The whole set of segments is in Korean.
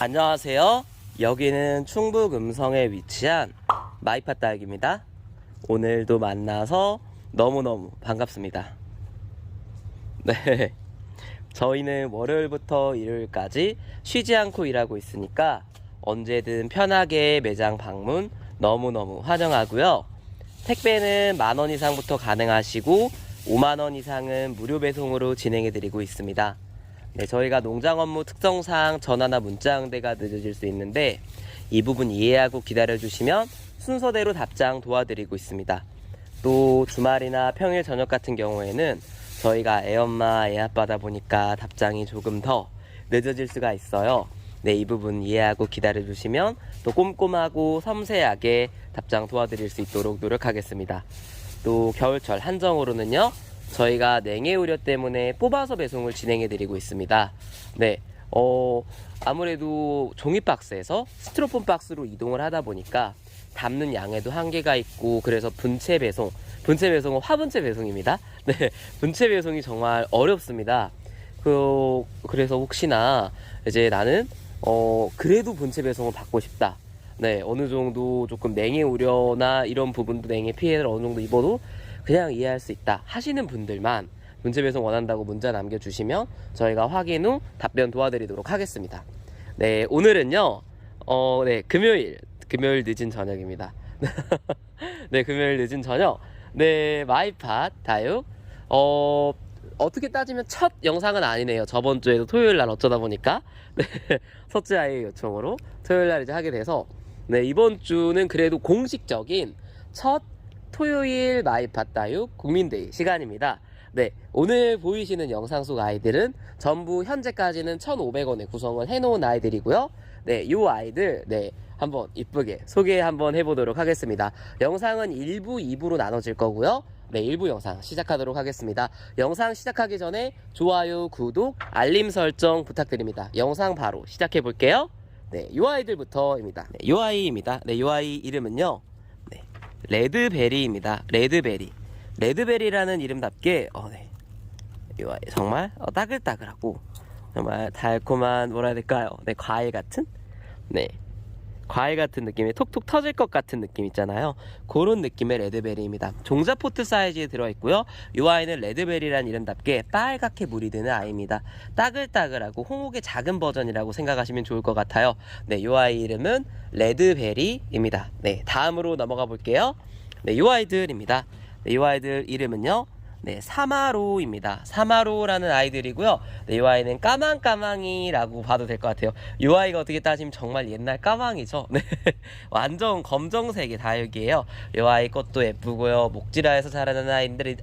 안녕하세요. 여기는 충북 음성에 위치한 마이팟 다육입니다. 오늘도 만나서 너무너무 반갑습니다. 네, 저희는 월요일부터 일요일까지 쉬지 않고 일하고 있으니까 언제든 편하게 매장 방문 너무너무 환영하고요. 택배는 10,000원 이상부터 가능하시고 50,000원 이상은 무료 배송으로 진행해드리고 있습니다. 네, 저희가 농장 업무 특성상 전화나 문자 응대가 늦어질 수 있는데 이 부분 이해하고 기다려주시면 순서대로 답장 도와드리고 있습니다. 또 주말이나 평일 저녁 같은 경우에는 저희가 애엄마 애아빠다 보니까 답장이 조금 더 늦어질 수가 있어요. 네, 이 부분 이해하고 기다려주시면 또 꼼꼼하고 섬세하게 답장 도와드릴 수 있도록 노력하겠습니다. 또 겨울철 한정으로는요, 저희가 냉해 우려 때문에 뽑아서 배송을 진행해 드리고 있습니다. 네, 아무래도 종이 박스에서 스티로폼 박스로 이동을 하다 보니까 담는 양에도 한계가 있고, 그래서 분체 배송은 화분체 배송입니다. 네, 분체 배송이 정말 어렵습니다. 그래서 혹시나 이제 나는 그래도 분체 배송을 받고 싶다. 네, 어느 정도 조금 냉해 우려나 이런 부분도 냉해 피해를 어느 정도 입어도 그냥 이해할 수 있다 하시는 분들만 문제 배송 원한다고 문자 남겨주시면 저희가 확인 후 답변 도와드리도록 하겠습니다. 네, 오늘은요, 네, 금요일 늦은 저녁입니다. 네, 금요일 늦은 저녁. 네, 마이팟 다육. 어떻게 따지면 첫 영상은 아니네요. 저번 주에도 토요일 날 어쩌다 보니까 네, 첫째 아이의 요청으로 토요일 날 이제 하게 돼서, 네, 이번 주는 그래도 공식적인 첫 토요일 마이팟 다육 국민데이 시간입니다. 네, 오늘 보이시는 영상 속 아이들은 전부 현재까지는 1,500원에 구성을 해놓은 아이들이고요. 네, 요 아이들, 네, 한번 이쁘게 소개 한번 해보도록 하겠습니다. 영상은 1부, 2부로 나눠질 거고요. 네, 1부 영상 시작하도록 하겠습니다. 영상 시작하기 전에 좋아요, 구독, 알림 설정 부탁드립니다. 영상 바로 시작해 볼게요. 네, 요 아이들부터입니다. 네, 요 아이입니다. 네, 요 아이 이름은요, 레드베리입니다. 레드베리라는 이름답게 네, 이 아이 정말 따글따글하고 정말 달콤한, 뭐라 해야 될까요? 네, 과일 같은 느낌이 톡톡 터질 것 같은 느낌 있잖아요. 그런 느낌의 레드베리입니다. 종자포트 사이즈에 들어있고요. 이 아이는 레드베리라는 이름답게 빨갛게 물이 드는 아이입니다. 따글따글하고 홍옥의 작은 버전이라고 생각하시면 좋을 것 같아요. 네, 이 아이 이름은 레드베리입니다. 네, 다음으로 넘어가 볼게요. 네, 이 아이들입니다. 네, 이 아이들 이름은요, 네, 사마로입니다. 사마로라는 아이들이고요. 네, 이 아이는 까망까망이라고 봐도 될 것 같아요. 이 아이가 어떻게 따지면 정말 옛날 까망이죠. 네, 완전 검정색의 다육이에요. 이 아이 꽃도 예쁘고요. 목지라에서 자라는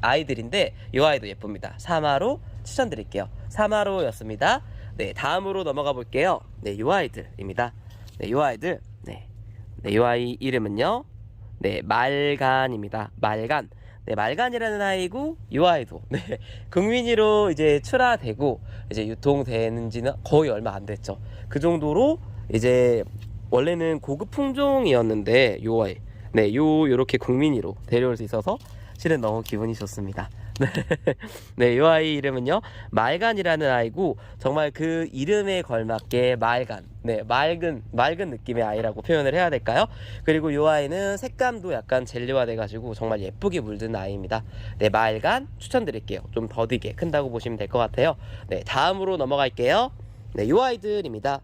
아이들인데 이 아이도 예쁩니다. 사마로 추천드릴게요. 사마로였습니다. 네, 다음으로 넘어가 볼게요. 네, 이 아이들입니다. 네, 이 아이들, 이 아이 이름은요, 네, 말간입니다. 말간. 네, 말간이라는 아이고, 이 아이도, 네, 국민이로 이제 출하되고, 이제 유통되는 지는 거의 얼마 안 됐죠. 그 정도로, 이제, 원래는 고급 품종이었는데, 요 아이, 네, 요렇게 국민이로 데려올 수 있어서, 실은 너무 기분이 좋습니다. 네, 이 아이 이름은요, 말간이라는 아이고, 정말 그 이름에 걸맞게 말간, 네, 맑은 느낌의 아이라고 표현을 해야 될까요? 그리고 이 아이는 색감도 약간 젤리화 돼가지고 정말 예쁘게 물든 아이입니다. 네, 말간 추천드릴게요. 좀 더디게 큰다고 보시면 될 것 같아요. 네, 다음으로 넘어갈게요. 네, 이 아이들입니다.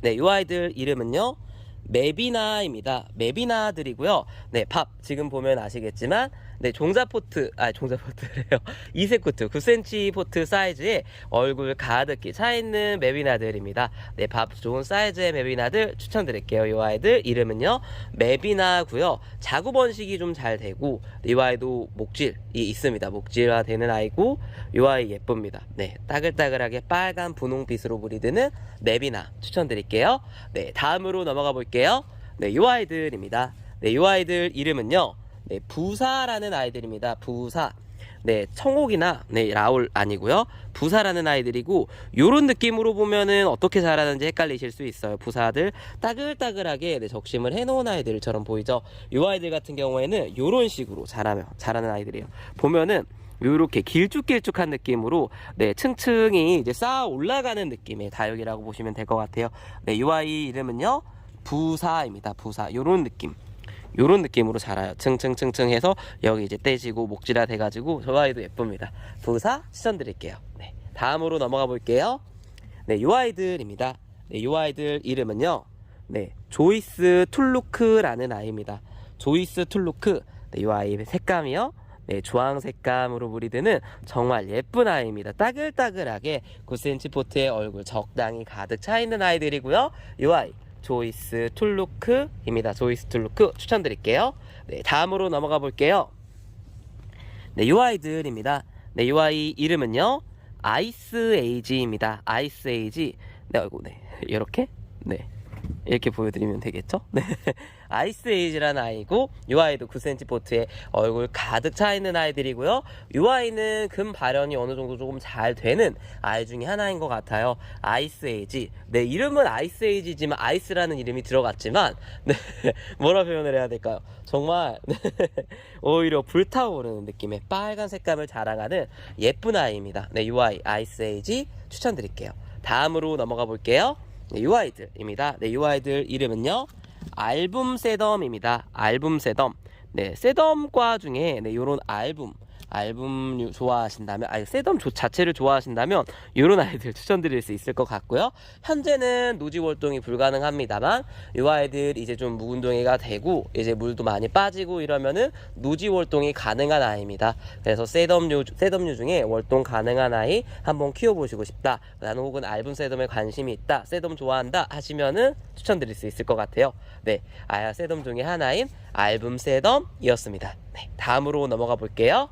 네, 이 아이들 이름은요, 메비나입니다. 메비나들이고요. 네, 지금 보면 아시겠지만, 네, 종자포트래요. 2색 코트, 9cm 포트 사이즈에 얼굴 가득히 차있는 메비나들입니다. 네, 좋은 사이즈의 메비나들 추천드릴게요. 이 아이들 이름은요, 메비나고요. 자구 번식이 좀 잘 되고, 이 아이도 목질이 있습니다. 목질화 되는 아이고, 이 아이 예쁩니다. 네, 따글따글하게 빨간 분홍빛으로 물이 드는 메비나 추천드릴게요. 네, 다음으로 넘어가 볼게요. 네, 이 아이들입니다. 네, 이 아이들 이름은요, 네, 부사라는 아이들입니다. 부사. 네, 청옥이나 네, 라울 아니고요. 부사라는 아이들이고, 요런 느낌으로 보면은 어떻게 자라는지 헷갈리실 수 있어요. 부사들 따글따글하게 네, 적심을 해놓은 아이들처럼 보이죠. 요 아이들 같은 경우에는 요런 식으로 자라는 아이들이에요. 보면은 요렇게 길쭉길쭉한 느낌으로 네, 층층이 이제 쌓아 올라가는 느낌의 다육이라고 보시면 될 것 같아요. 네, 요 아이 이름은요, 부사입니다. 부사. 요런 느낌으로 자라요. 층층층층 해서 여기 이제 떼지고 목질화 돼가지고 저 아이도 예쁩니다. 부사 추천드릴게요. 네, 다음으로 넘어가 볼게요. 네, 요 아이들입니다. 네, 요 아이들 이름은요, 네, 조이스 툴루크라는 아이입니다. 조이스 툴루크. 네, 요 아이 색감이요, 네, 주황 색감으로 물이 드는 정말 예쁜 아이입니다. 따글따글하게 9cm 포트의 얼굴 적당히 가득 차 있는 아이들이고요. 요 아이 조이스 툴루크입니다. 조이스 툴루크 추천드릴게요. 네, 다음으로 넘어가 볼게요. 네, 요 아이들입니다. 네, 요 아이 이름은요, 아이스 에이지입니다. 아이스 에이지. 네, 아이고, 네, 이렇게, 네, 이렇게 보여드리면 되겠죠? 네, 아이스 에이지라는 아이고, 요 아이도 9cm 포트에 얼굴 가득 차 있는 아이들이고요. 요 아이는 금 발현이 어느 정도 조금 잘 되는 아이 중에 하나인 것 같아요. 아이스 에이지. 네, 이름은 아이스 에이지지만 아이스라는 이름이 들어갔지만, 네, 뭐라 표현을 해야 될까요? 정말 네, 오히려 불타오르는 느낌의 빨간 색감을 자랑하는 예쁜 아이입니다. 네, 요 아이 아이스 에이지 추천드릴게요. 다음으로 넘어가 볼게요. 네, 요 아이들입니다. 네, 요 아이들 이름은요, 알붐세덤입니다. 알붐세덤. 네, 세덤과 중에 네, 요런 알붐 좋아하신다면, 세덤 자체를 좋아하신다면 요런 아이들 추천드릴 수 있을 것 같고요. 현재는 노지 월동이 불가능합니다만, 요 아이들 이제 좀 묵은둥이가 되고 이제 물도 많이 빠지고 이러면은 노지 월동이 가능한 아이입니다. 그래서 세덤류 중에 월동 가능한 아이 한번 키워보시고 싶다, 나는 혹은 알붐 세덤에 관심이 있다, 세덤 좋아한다 하시면은 추천드릴 수 있을 것 같아요. 네, 세덤 중에 하나인 알붐 세덤이었습니다. 네, 다음으로 넘어가 볼게요.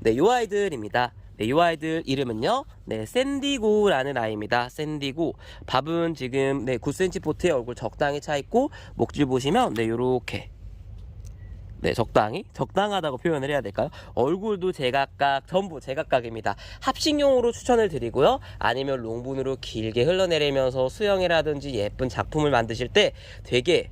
네, 요 아이들입니다. 네, 요 아이들 이름은요, 네, 샌디고라는 아이입니다. 샌디고. 밥은 지금 네, 9cm 포트의 얼굴 적당히 차 있고, 목줄 보시면 네, 요렇게 네, 적당하다고 표현을 해야 될까요? 얼굴도 제각각, 전부 제각각입니다. 합식용으로 추천을 드리고요. 아니면 롱분으로 길게 흘러내리면서 수영이라든지 예쁜 작품을 만드실 때 되게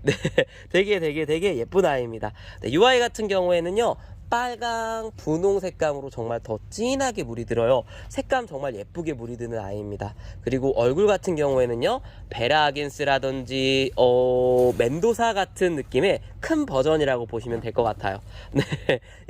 되게 예쁜 아이입니다. 네, 이 아이 같은 경우에는요, 빨강 분홍 색감으로 정말 더 진하게 물이 들어요. 색감 정말 예쁘게 물이 드는 아이입니다. 그리고 얼굴 같은 경우에는요, 베라 아긴스라든지 멘도사 같은 느낌의 큰 버전이라고 보시면 될 것 같아요. 네,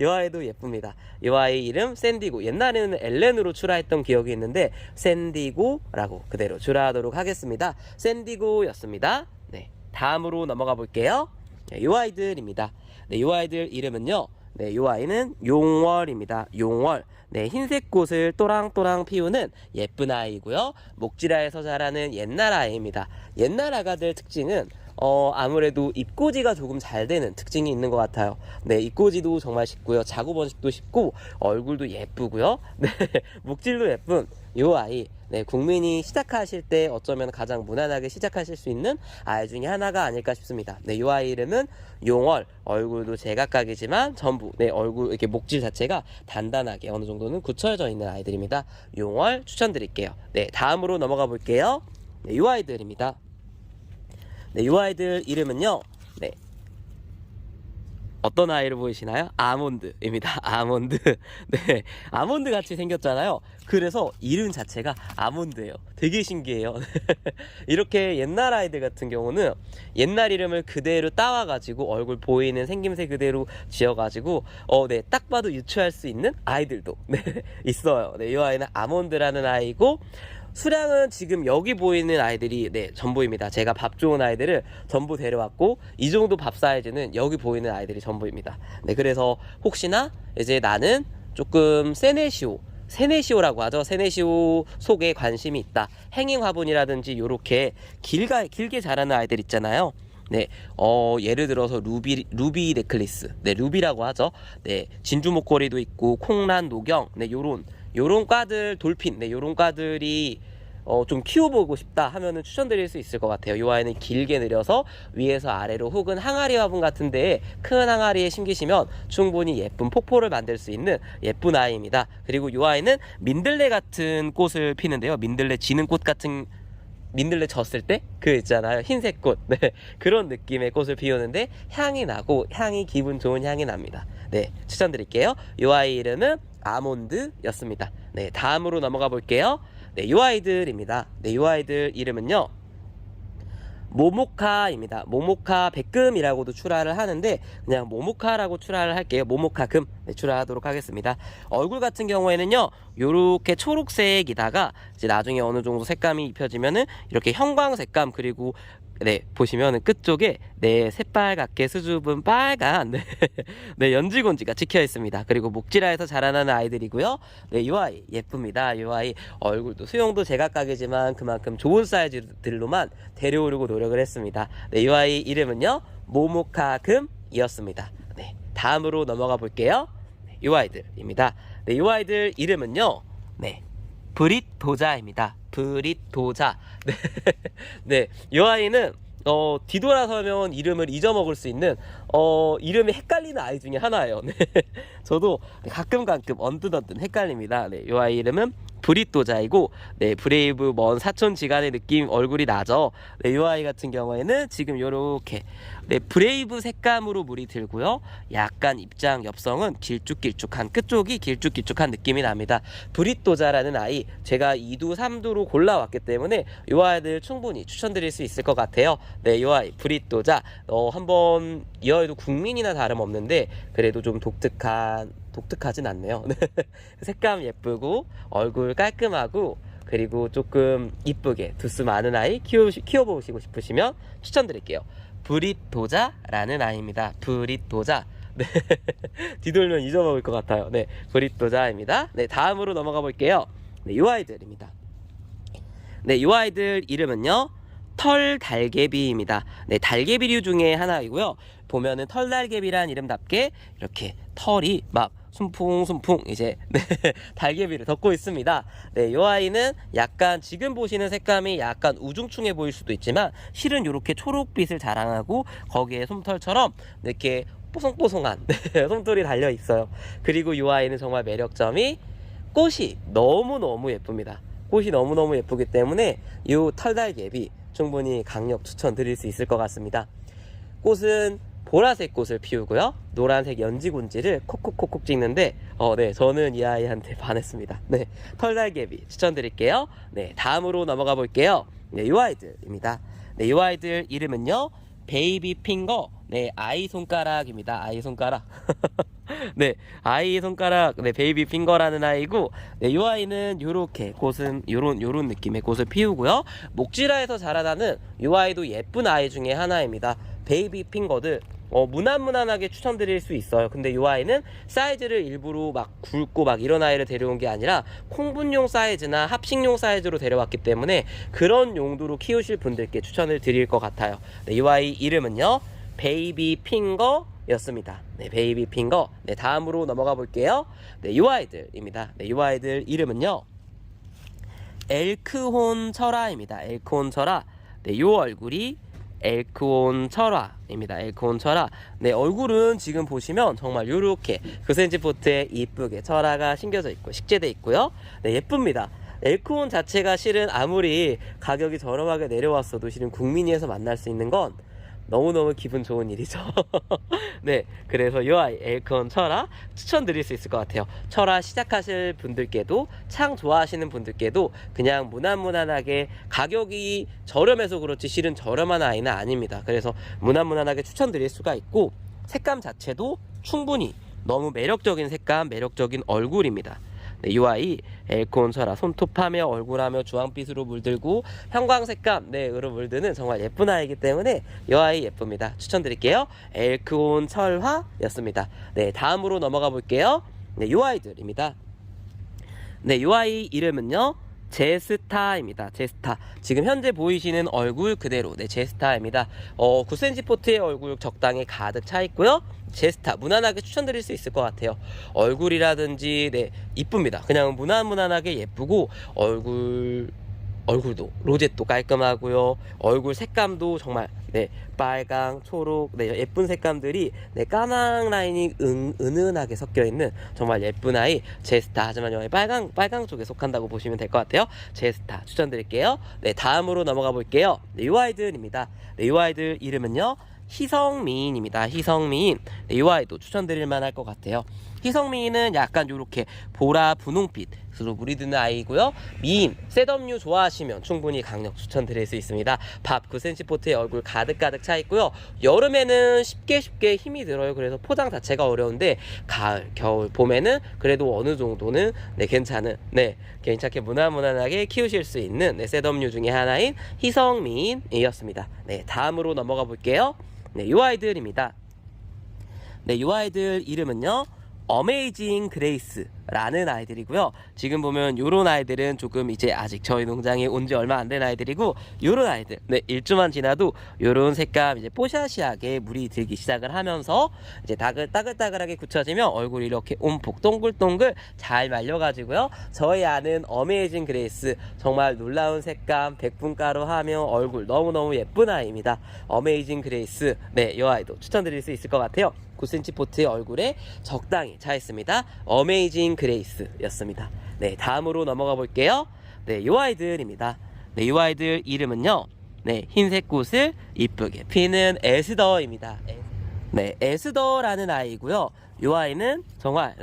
이 아이도 예쁩니다. 이 아이 이름 샌디고. 옛날에는 엘렌으로 출하했던 기억이 있는데 샌디고라고 그대로 출하하도록 하겠습니다. 샌디고였습니다. 네, 다음으로 넘어가 볼게요. 네, 이 아이들입니다. 네, 이 아이들 이름은요, 네, 이 아이는 용월입니다. 용월. 네, 흰색 꽃을 또랑또랑 피우는 예쁜 아이고요. 목지라에서 자라는 옛날 아이입니다. 옛날 아가들 특징은 아무래도 입꼬지가 조금 잘 되는 특징이 있는 것 같아요. 네, 입꼬지도 정말 쉽고요. 자구 번식도 쉽고 얼굴도 예쁘고요. 네, 목질도 예쁜 요 아이. 네, 국민이 시작하실 때 어쩌면 가장 무난하게 시작하실 수 있는 아이 중에 하나가 아닐까 싶습니다. 네, 요 아이 이름은 용월. 얼굴도 제각각이지만 전부 네, 얼굴 이렇게 목질 자체가 단단하게 어느 정도는 굳혀져 있는 아이들입니다. 용월 추천드릴게요. 네, 다음으로 넘어가 볼게요. 네, 요 아이들입니다. 네, 요 아이들 이름은요, 네, 어떤 아이를 보이시나요? 아몬드입니다. 아몬드. 네, 아몬드 같이 생겼잖아요. 그래서 이름 자체가 아몬드예요. 되게 신기해요. 이렇게 옛날 아이들 같은 경우는 옛날 이름을 그대로 따와가지고 얼굴 보이는 생김새 그대로 지어가지고 네, 딱 봐도 유추할 수 있는 아이들도 네, 있어요. 네, 이 아이는 아몬드라는 아이고, 수량은 지금 여기 보이는 아이들이 네, 전부입니다. 제가 밥 좋은 아이들을 전부 데려왔고, 이 정도 밥 사이즈는 여기 보이는 아이들이 전부입니다. 네, 그래서 혹시나 이제 나는 조금 세네시오라고 하죠. 세네시오 속에 관심이 있다, 행잉 화분이라든지 요렇게 길게 자라는 아이들 있잖아요. 네, 예를 들어서 루비 넥클리스, 네, 루비라고 하죠. 네, 진주 목걸이도 있고 콩란 노경, 네, 요런 과들, 돌핀, 네, 요런 과들이 좀 키워보고 싶다 하면은 추천드릴 수 있을 것 같아요. 이 아이는 길게 늘여서 위에서 아래로 혹은 항아리 화분 같은 데에 큰 항아리에 심기시면 충분히 예쁜 폭포를 만들 수 있는 예쁜 아이입니다. 그리고 이 아이는 민들레 같은 꽃을 피는데요. 민들레 지는 꽃 같은, 민들레 졌을 때 그 있잖아요, 흰색 꽃. 네, 그런 느낌의 꽃을 피우는데 향이 나고, 향이 기분 좋은 향이 납니다. 네, 추천드릴게요. 이 아이 이름은 아몬드였습니다. 네, 다음으로 넘어가 볼게요. 네, 이 아이들입니다. 네, 이 아이들 이름은요, 모모카입니다. 모모카 백금이라고도 출하를 하는데 그냥 모모카라고 출하를 할게요. 모모카금. 네, 출하하도록 하겠습니다. 얼굴 같은 경우에는요, 요렇게 초록색이다가 이제 나중에 어느 정도 색감이 입혀지면은 이렇게 형광 색감, 그리고 네, 보시면은 끝쪽에 네, 새빨갛게 수줍은 빨간 네, 네, 연지곤지가 찍혀 있습니다. 그리고 목지라에서 자라나는 아이들이고요. 네, 요 아이 예쁩니다. 요 아이 얼굴도 수영도 제각각이지만 그만큼 좋은 사이즈들로만 데려오려고 노력을 했습니다. 네, 요 아이 이름은요, 모모카금이었습니다. 네, 다음으로 넘어가 볼게요. 네, 요 아이들입니다. 네, 요 아이들 이름은요, 네, 브릿도자입니다. 브릿도자. 네, 네, 이 아이는 뒤돌아서면 이름을 잊어먹을 수 있는 이름이 헷갈리는 아이 중에 하나예요. 네, 저도 가끔 언뜻 헷갈립니다. 네, 이 아이 이름은 브릿도자이고, 네, 브레이브 먼 사촌지간의 느낌 얼굴이 나죠. 네, 이 아이 같은 경우에는 지금 요렇게 네, 브레이브 색감으로 물이 들고요. 약간 입장 옆성은 길쭉길쭉한, 끝쪽이 길쭉길쭉한 느낌이 납니다. 브릿도자라는 아이 제가 2두 3두로 골라왔기 때문에 이 아이들 충분히 추천드릴 수 있을 것 같아요. 네, 이 아이 브릿도자 한번, 이 아이도 국민이나 다름없는데 그래도 좀 독특하진 않네요. 색감 예쁘고 얼굴 깔끔하고 그리고 조금 이쁘게 두스 많은 아이 키워보시고 싶으시면 추천드릴게요. 브릿도자라는 아이입니다. 브릿도자. 네, 뒤돌면 잊어먹을 것 같아요. 네, 브릿도자입니다. 네, 다음으로 넘어가 볼게요. 네, 요 아이들입니다. 네, 요 아이들 이름은요, 털달개비입니다. 네, 달개비류 중에 하나이고요. 보면은 털달개비란 이름답게 이렇게 털이 막 숨풍숨풍 이제 네, 달개비를 덮고 있습니다. 네, 이 아이는 약간 지금 보시는 색감이 약간 우중충해 보일 수도 있지만 실은 이렇게 초록빛을 자랑하고 거기에 솜털처럼 이렇게 뽀송뽀송한 네, 솜털이 달려 있어요. 그리고 이 아이는 정말 매력점이 꽃이 너무너무 예쁩니다. 꽃이 너무너무 예쁘기 때문에 이 털달개비 충분히 강력 추천드릴 수 있을 것 같습니다. 꽃은 보라색 꽃을 피우고요, 노란색 연지곤지를 콕콕콕콕 찍는데 네, 저는 이 아이한테 반했습니다. 네, 털달개비 추천드릴게요. 네, 다음으로 넘어가 볼게요. 네, 요 아이들입니다. 네, 요 아이들 이름은요, 베이비 핑거. 네, 아이 손가락입니다. 아이 손가락. 네, 아이 손가락. 네, 베이비 핑거라는 아이고, 네, 요 아이는 요렇게 꽃은 요런 느낌의 꽃을 피우고요, 목지라에서 자라나는 요 아이도 예쁜 아이 중에 하나입니다. 베이비 핑거들 무난무난하게 추천드릴 수 있어요. 근데 이 아이는 사이즈를 일부러 막 굵고 막 이런 아이를 데려온 게 아니라 콩분용 사이즈나 합식용 사이즈로 데려왔기 때문에 그런 용도로 키우실 분들께 추천을 드릴 것 같아요. 네, 이 아이 이름은요, 베이비 핑거 였습니다. 네, 베이비 핑거. 네, 다음으로 넘어가 볼게요. 네, 이 아이들입니다. 네, 이 아이들 이름은요, 엘크혼 철화입니다. 엘크혼 철화. 네, 요 얼굴이 엘크혼 철화입니다. 엘크혼 철화. 네, 얼굴은 지금 보시면 정말 요렇게 9cm 포트에 이쁘게 철화가 심겨져 있고 식재돼 있고요. 네, 예쁩니다. 엘크혼 자체가 실은 아무리 가격이 저렴하게 내려왔어도 실은 국민이에서 만날 수 있는 건 너무너무 기분 좋은 일이죠. 네, 그래서 이 아이 엘크혼 철화 추천드릴 수 있을 것 같아요. 철화 시작하실 분들께도, 창 좋아하시는 분들께도 그냥 무난무난하게, 가격이 저렴해서 그렇지 실은 저렴한 아이는 아닙니다. 그래서 무난무난하게 추천드릴 수가 있고, 색감 자체도 충분히 너무 매력적인 색감, 매력적인 얼굴입니다. 네, 이 아이 엘크혼 철화, 손톱하며 얼굴하며 주황빛으로 물들고 형광색감 으로 물드는 정말 예쁜 아이이기 때문에 이 아이 예쁩니다. 추천드릴게요. 엘크혼 철화였습니다. 네, 다음으로 넘어가 볼게요. 네, 이 아이들입니다. 네, 이 아이 이름은요, 제스타입니다. 제스타. 지금 현재 보이시는 얼굴 그대로, 네, 제스타입니다. 9cm 포트의 얼굴 적당히 가득 차 있고요. 제스타 무난하게 추천드릴 수 있을 것 같아요. 얼굴이라든지 네, 이쁩니다. 그냥 무난하게 예쁘고 얼굴 얼굴도 로zet도 깔끔하고요. 얼굴 색감도 정말 네 빨강, 초록, 네 예쁜 색감들이 네 까망 라인이 은은하게 섞여 있는 정말 예쁜 아이 제스타. 하지만 여기 빨강 쪽에 속한다고 보시면 될 것 같아요. 제스타 추천드릴게요. 네 다음으로 넘어가 볼게요. 네, 이 아이들입니다. 네, 이 아이들 이름은요 희성미인입니다. 희성미인. 네, 이 아이도 추천드릴 만할 것 같아요. 희성미인은 약간 요렇게 보라 분홍빛으로 물이 드는 아이고요. 미인, 셋업류 좋아하시면 충분히 강력 추천드릴 수 있습니다. 밥 9cm 포트에 얼굴 가득가득 차 있고요. 여름에는 쉽게 힘이 들어요. 그래서 포장 자체가 어려운데 가을, 겨울, 봄에는 그래도 어느 정도는 네 괜찮은 괜찮게 무난하게 키우실 수 있는 네, 셋업류 중에 하나인 희성미인이었습니다. 네 다음으로 넘어가 볼게요. 네, 이 아이들입니다. 네, 이 아이들 이름은요 어메이징 그레이스라는 아이들이고요. 지금 보면 요런 아이들은 조금 이제 아직 저희 농장에 온 지 얼마 안 된 아이들이고, 요런 아이들 네 1주만 지나도 요런 색감 이제 뽀샤시하게 물이 들기 시작을 하면서 이제 따글따글하게 굳혀지면 얼굴이 이렇게 움푹 동글동글 잘 말려가지고요. 저희 아는 어메이징 그레이스 정말 놀라운 색감 100분가로 하면 얼굴 너무너무 예쁜 아이입니다. 어메이징 그레이스 네 이 아이도 추천드릴 수 있을 것 같아요. 9cm 포트의 얼굴에 적당히 차 있습니다. 어메이징 그레이스 였습니다. 네 다음으로 넘어가 볼게요. 네 이 아이들입니다. 네 이 아이들 이름은요 네 흰색 꽃을 이쁘게 피는 에스더입니다. 네 에스더라는 아이고요. 이 아이는 정말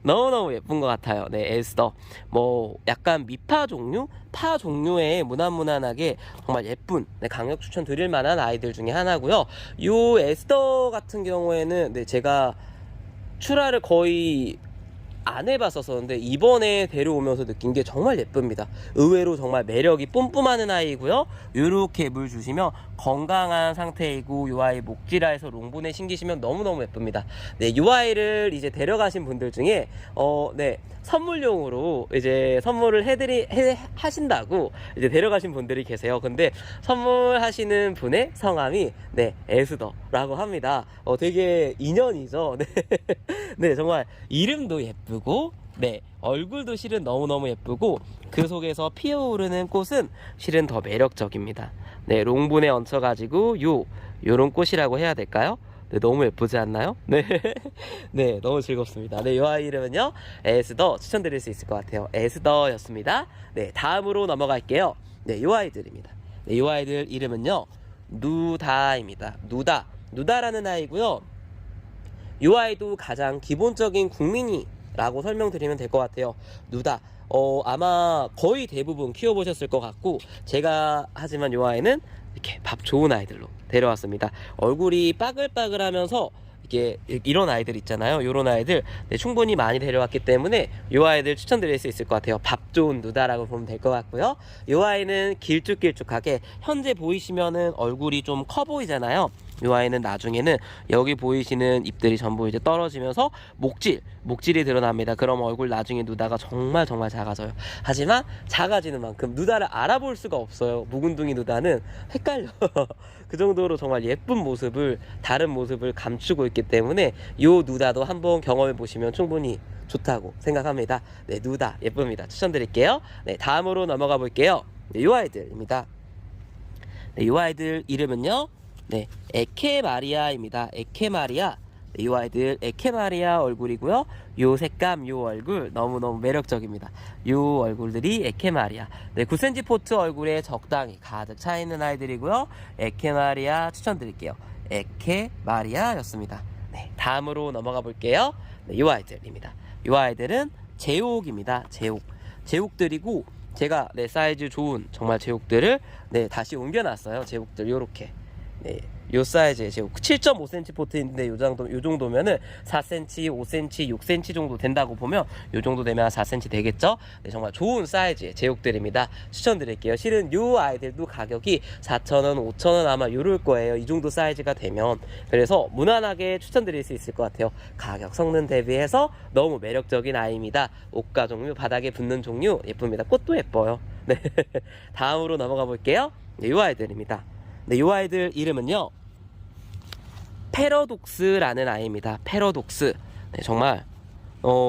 너무너무 예쁜 것 같아요. 네 에스더 뭐 약간 미파 종류? 파 종류의 무난하게 정말 예쁜 네, 강력 추천드릴 만한 아이들 중에 하나고요. 이 에스더 같은 경우에는 네, 제가 출하를 거의 안 해봤었는데 이번에 데려오면서 느낀 게 정말 예쁩니다. 의외로 정말 매력이 뿜뿜하는 아이고요. 이렇게 물 주시면 건강한 상태이고, 이 아이 목질화해서 롱본에 신기시면 너무너무 예쁩니다. 네, 이 아이를 이제 데려가신 분들 중에 네 선물용으로 이제 선물을 하신다고 이제 데려가신 분들이 계세요. 근데 선물하시는 분의 성함이 네 에스더라고 합니다. 되게 인연이죠. 네. 네 정말 이름도 예쁘고 네 얼굴도 실은 너무너무 예쁘고, 그 속에서 피어오르는 꽃은 실은 더 매력적입니다. 네 롱본에 얹혀가지고 요런 꽃이라고 해야 될까요? 네, 너무 예쁘지 않나요? 네, 네, 너무 즐겁습니다. 네, 이 아이 이름은요, 에스더 추천드릴 수 있을 것 같아요. 에스더였습니다. 네, 다음으로 넘어갈게요. 네, 이 아이들입니다. 네, 이 아이들 이름은요, 누다입니다. 누다라는 아이고요. 이 아이도 가장 기본적인 국민이라고 설명드리면 될 것 같아요. 누다. 아마 거의 대부분 키워보셨을 것 같고, 제가 하지만 이 아이는 이렇게 밥 좋은 아이들로 데려왔습니다. 얼굴이 빠글빠글하면서 이게 이런 아이들 있잖아요. 이런 아이들 네, 충분히 많이 데려왔기 때문에 이 아이들 추천드릴 수 있을 것 같아요. 밥 좋은 누다라고 보면 될 것 같고요. 이 아이는 길쭉길쭉하게 현재 보이시면은 얼굴이 좀 커 보이잖아요. 이 아이는 나중에는 여기 보이시는 잎들이 전부 이제 떨어지면서 목질이 드러납니다. 그럼 얼굴 나중에 누다가 정말 작아져요. 하지만 작아지는 만큼 누다를 알아볼 수가 없어요. 묵은둥이 누다는 헷갈려. 그 정도로 정말 예쁜 모습을, 다른 모습을 감추고 있기 때문에 이 누다도 한번 경험해 보시면 충분히 좋다고 생각합니다. 네, 누다 예쁩니다. 추천드릴게요. 네, 다음으로 넘어가 볼게요. 네, 이 아이들입니다. 네, 이 아이들 이름은요, 네, 에케마리아입니다. 에케마리아. 네, 이 아이들 에케마리아 얼굴이고요. 요 색감, 요 얼굴 너무너무 매력적입니다. 요 얼굴들이 에케마리아. 네, 9cm 포트 얼굴에 적당히 가득 차 있는 아이들이고요. 에케마리아 추천드릴게요. 에케마리아였습니다. 네, 다음으로 넘어가 볼게요. 네, 이 아이들입니다. 이 아이들은 제옥입니다. 제옥들이고, 제가 네 사이즈 좋은 정말 제옥들을 네 다시 옮겨놨어요. 제옥들 요렇게. 네, 요 사이즈의 제옥 7.5cm 포트인데 요 정도면은 4cm, 5cm, 6cm 정도 된다고 보면 요 정도 되면 4cm 되겠죠? 네, 정말 좋은 사이즈의 제옥들입니다. 추천드릴게요. 실은 요 아이들도 가격이 4,000원, 5,000원 아마 요럴 거예요. 이 정도 사이즈가 되면. 그래서 무난하게 추천드릴 수 있을 것 같아요. 가격 성능 대비해서 너무 매력적인 아이입니다. 옷가 종류, 바닥에 붙는 종류 예쁩니다. 꽃도 예뻐요. 네. 다음으로 넘어가 볼게요. 네, 요 아이들입니다. 네, 이 아이들 이름은요, 패러독스라는 아이입니다. 패러독스. 네, 정말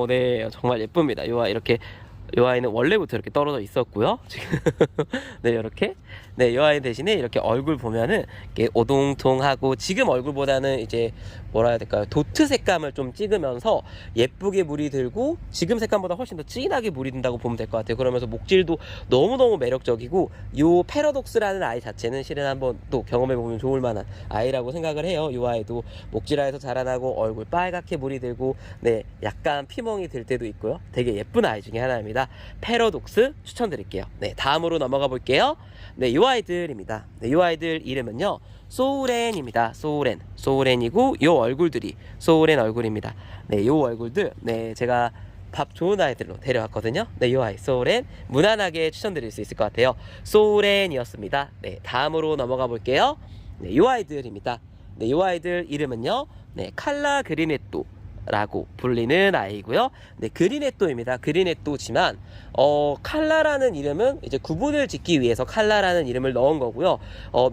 네, 정말 예쁩니다. 이 아이 이렇게 이 아이는 원래부터 이렇게 떨어져 있었고요. 지금 네, 이렇게. 네, 이 아이 대신에 이렇게 얼굴 보면은 이렇게 오동통하고, 지금 얼굴보다는 이제 뭐라 해야 될까요? 도트 색감을 좀 찍으면서 예쁘게 물이 들고, 지금 색감보다 훨씬 더 진하게 물이 든다고 보면 될 것 같아요. 그러면서 목질도 너무너무 매력적이고, 요 패러독스라는 아이 자체는 실은 한번 또 경험해보면 좋을 만한 아이라고 생각을 해요. 이 아이도 목질아에서 자라나고 얼굴 빨갛게 물이 들고, 네, 약간 피멍이 들 때도 있고요. 되게 예쁜 아이 중에 하나입니다. 패러독스 추천드릴게요. 네, 다음으로 넘어가 볼게요. 네, 이 아이들입니다. 네, 이 아이들 이름은요, 소우렌입니다. 소우렌이고, 요 얼굴들이 소우렌 얼굴입니다. 네, 요 얼굴들, 네, 제가 밥 좋은 아이들로 데려왔거든요. 네, 요 아이 소우렌 무난하게 추천드릴 수 있을 것 같아요. 소우렌이었습니다. 네, 다음으로 넘어가 볼게요. 네, 요 아이들입니다. 네, 요 아이들 이름은요, 네, 칼라 그리네또 라고 불리는 아이고요. 네, 그리네또입니다. 그리네또지만 칼라라는 이름은 이제 구분을 짓기 위해서 칼라라는 이름을 넣은 거고요.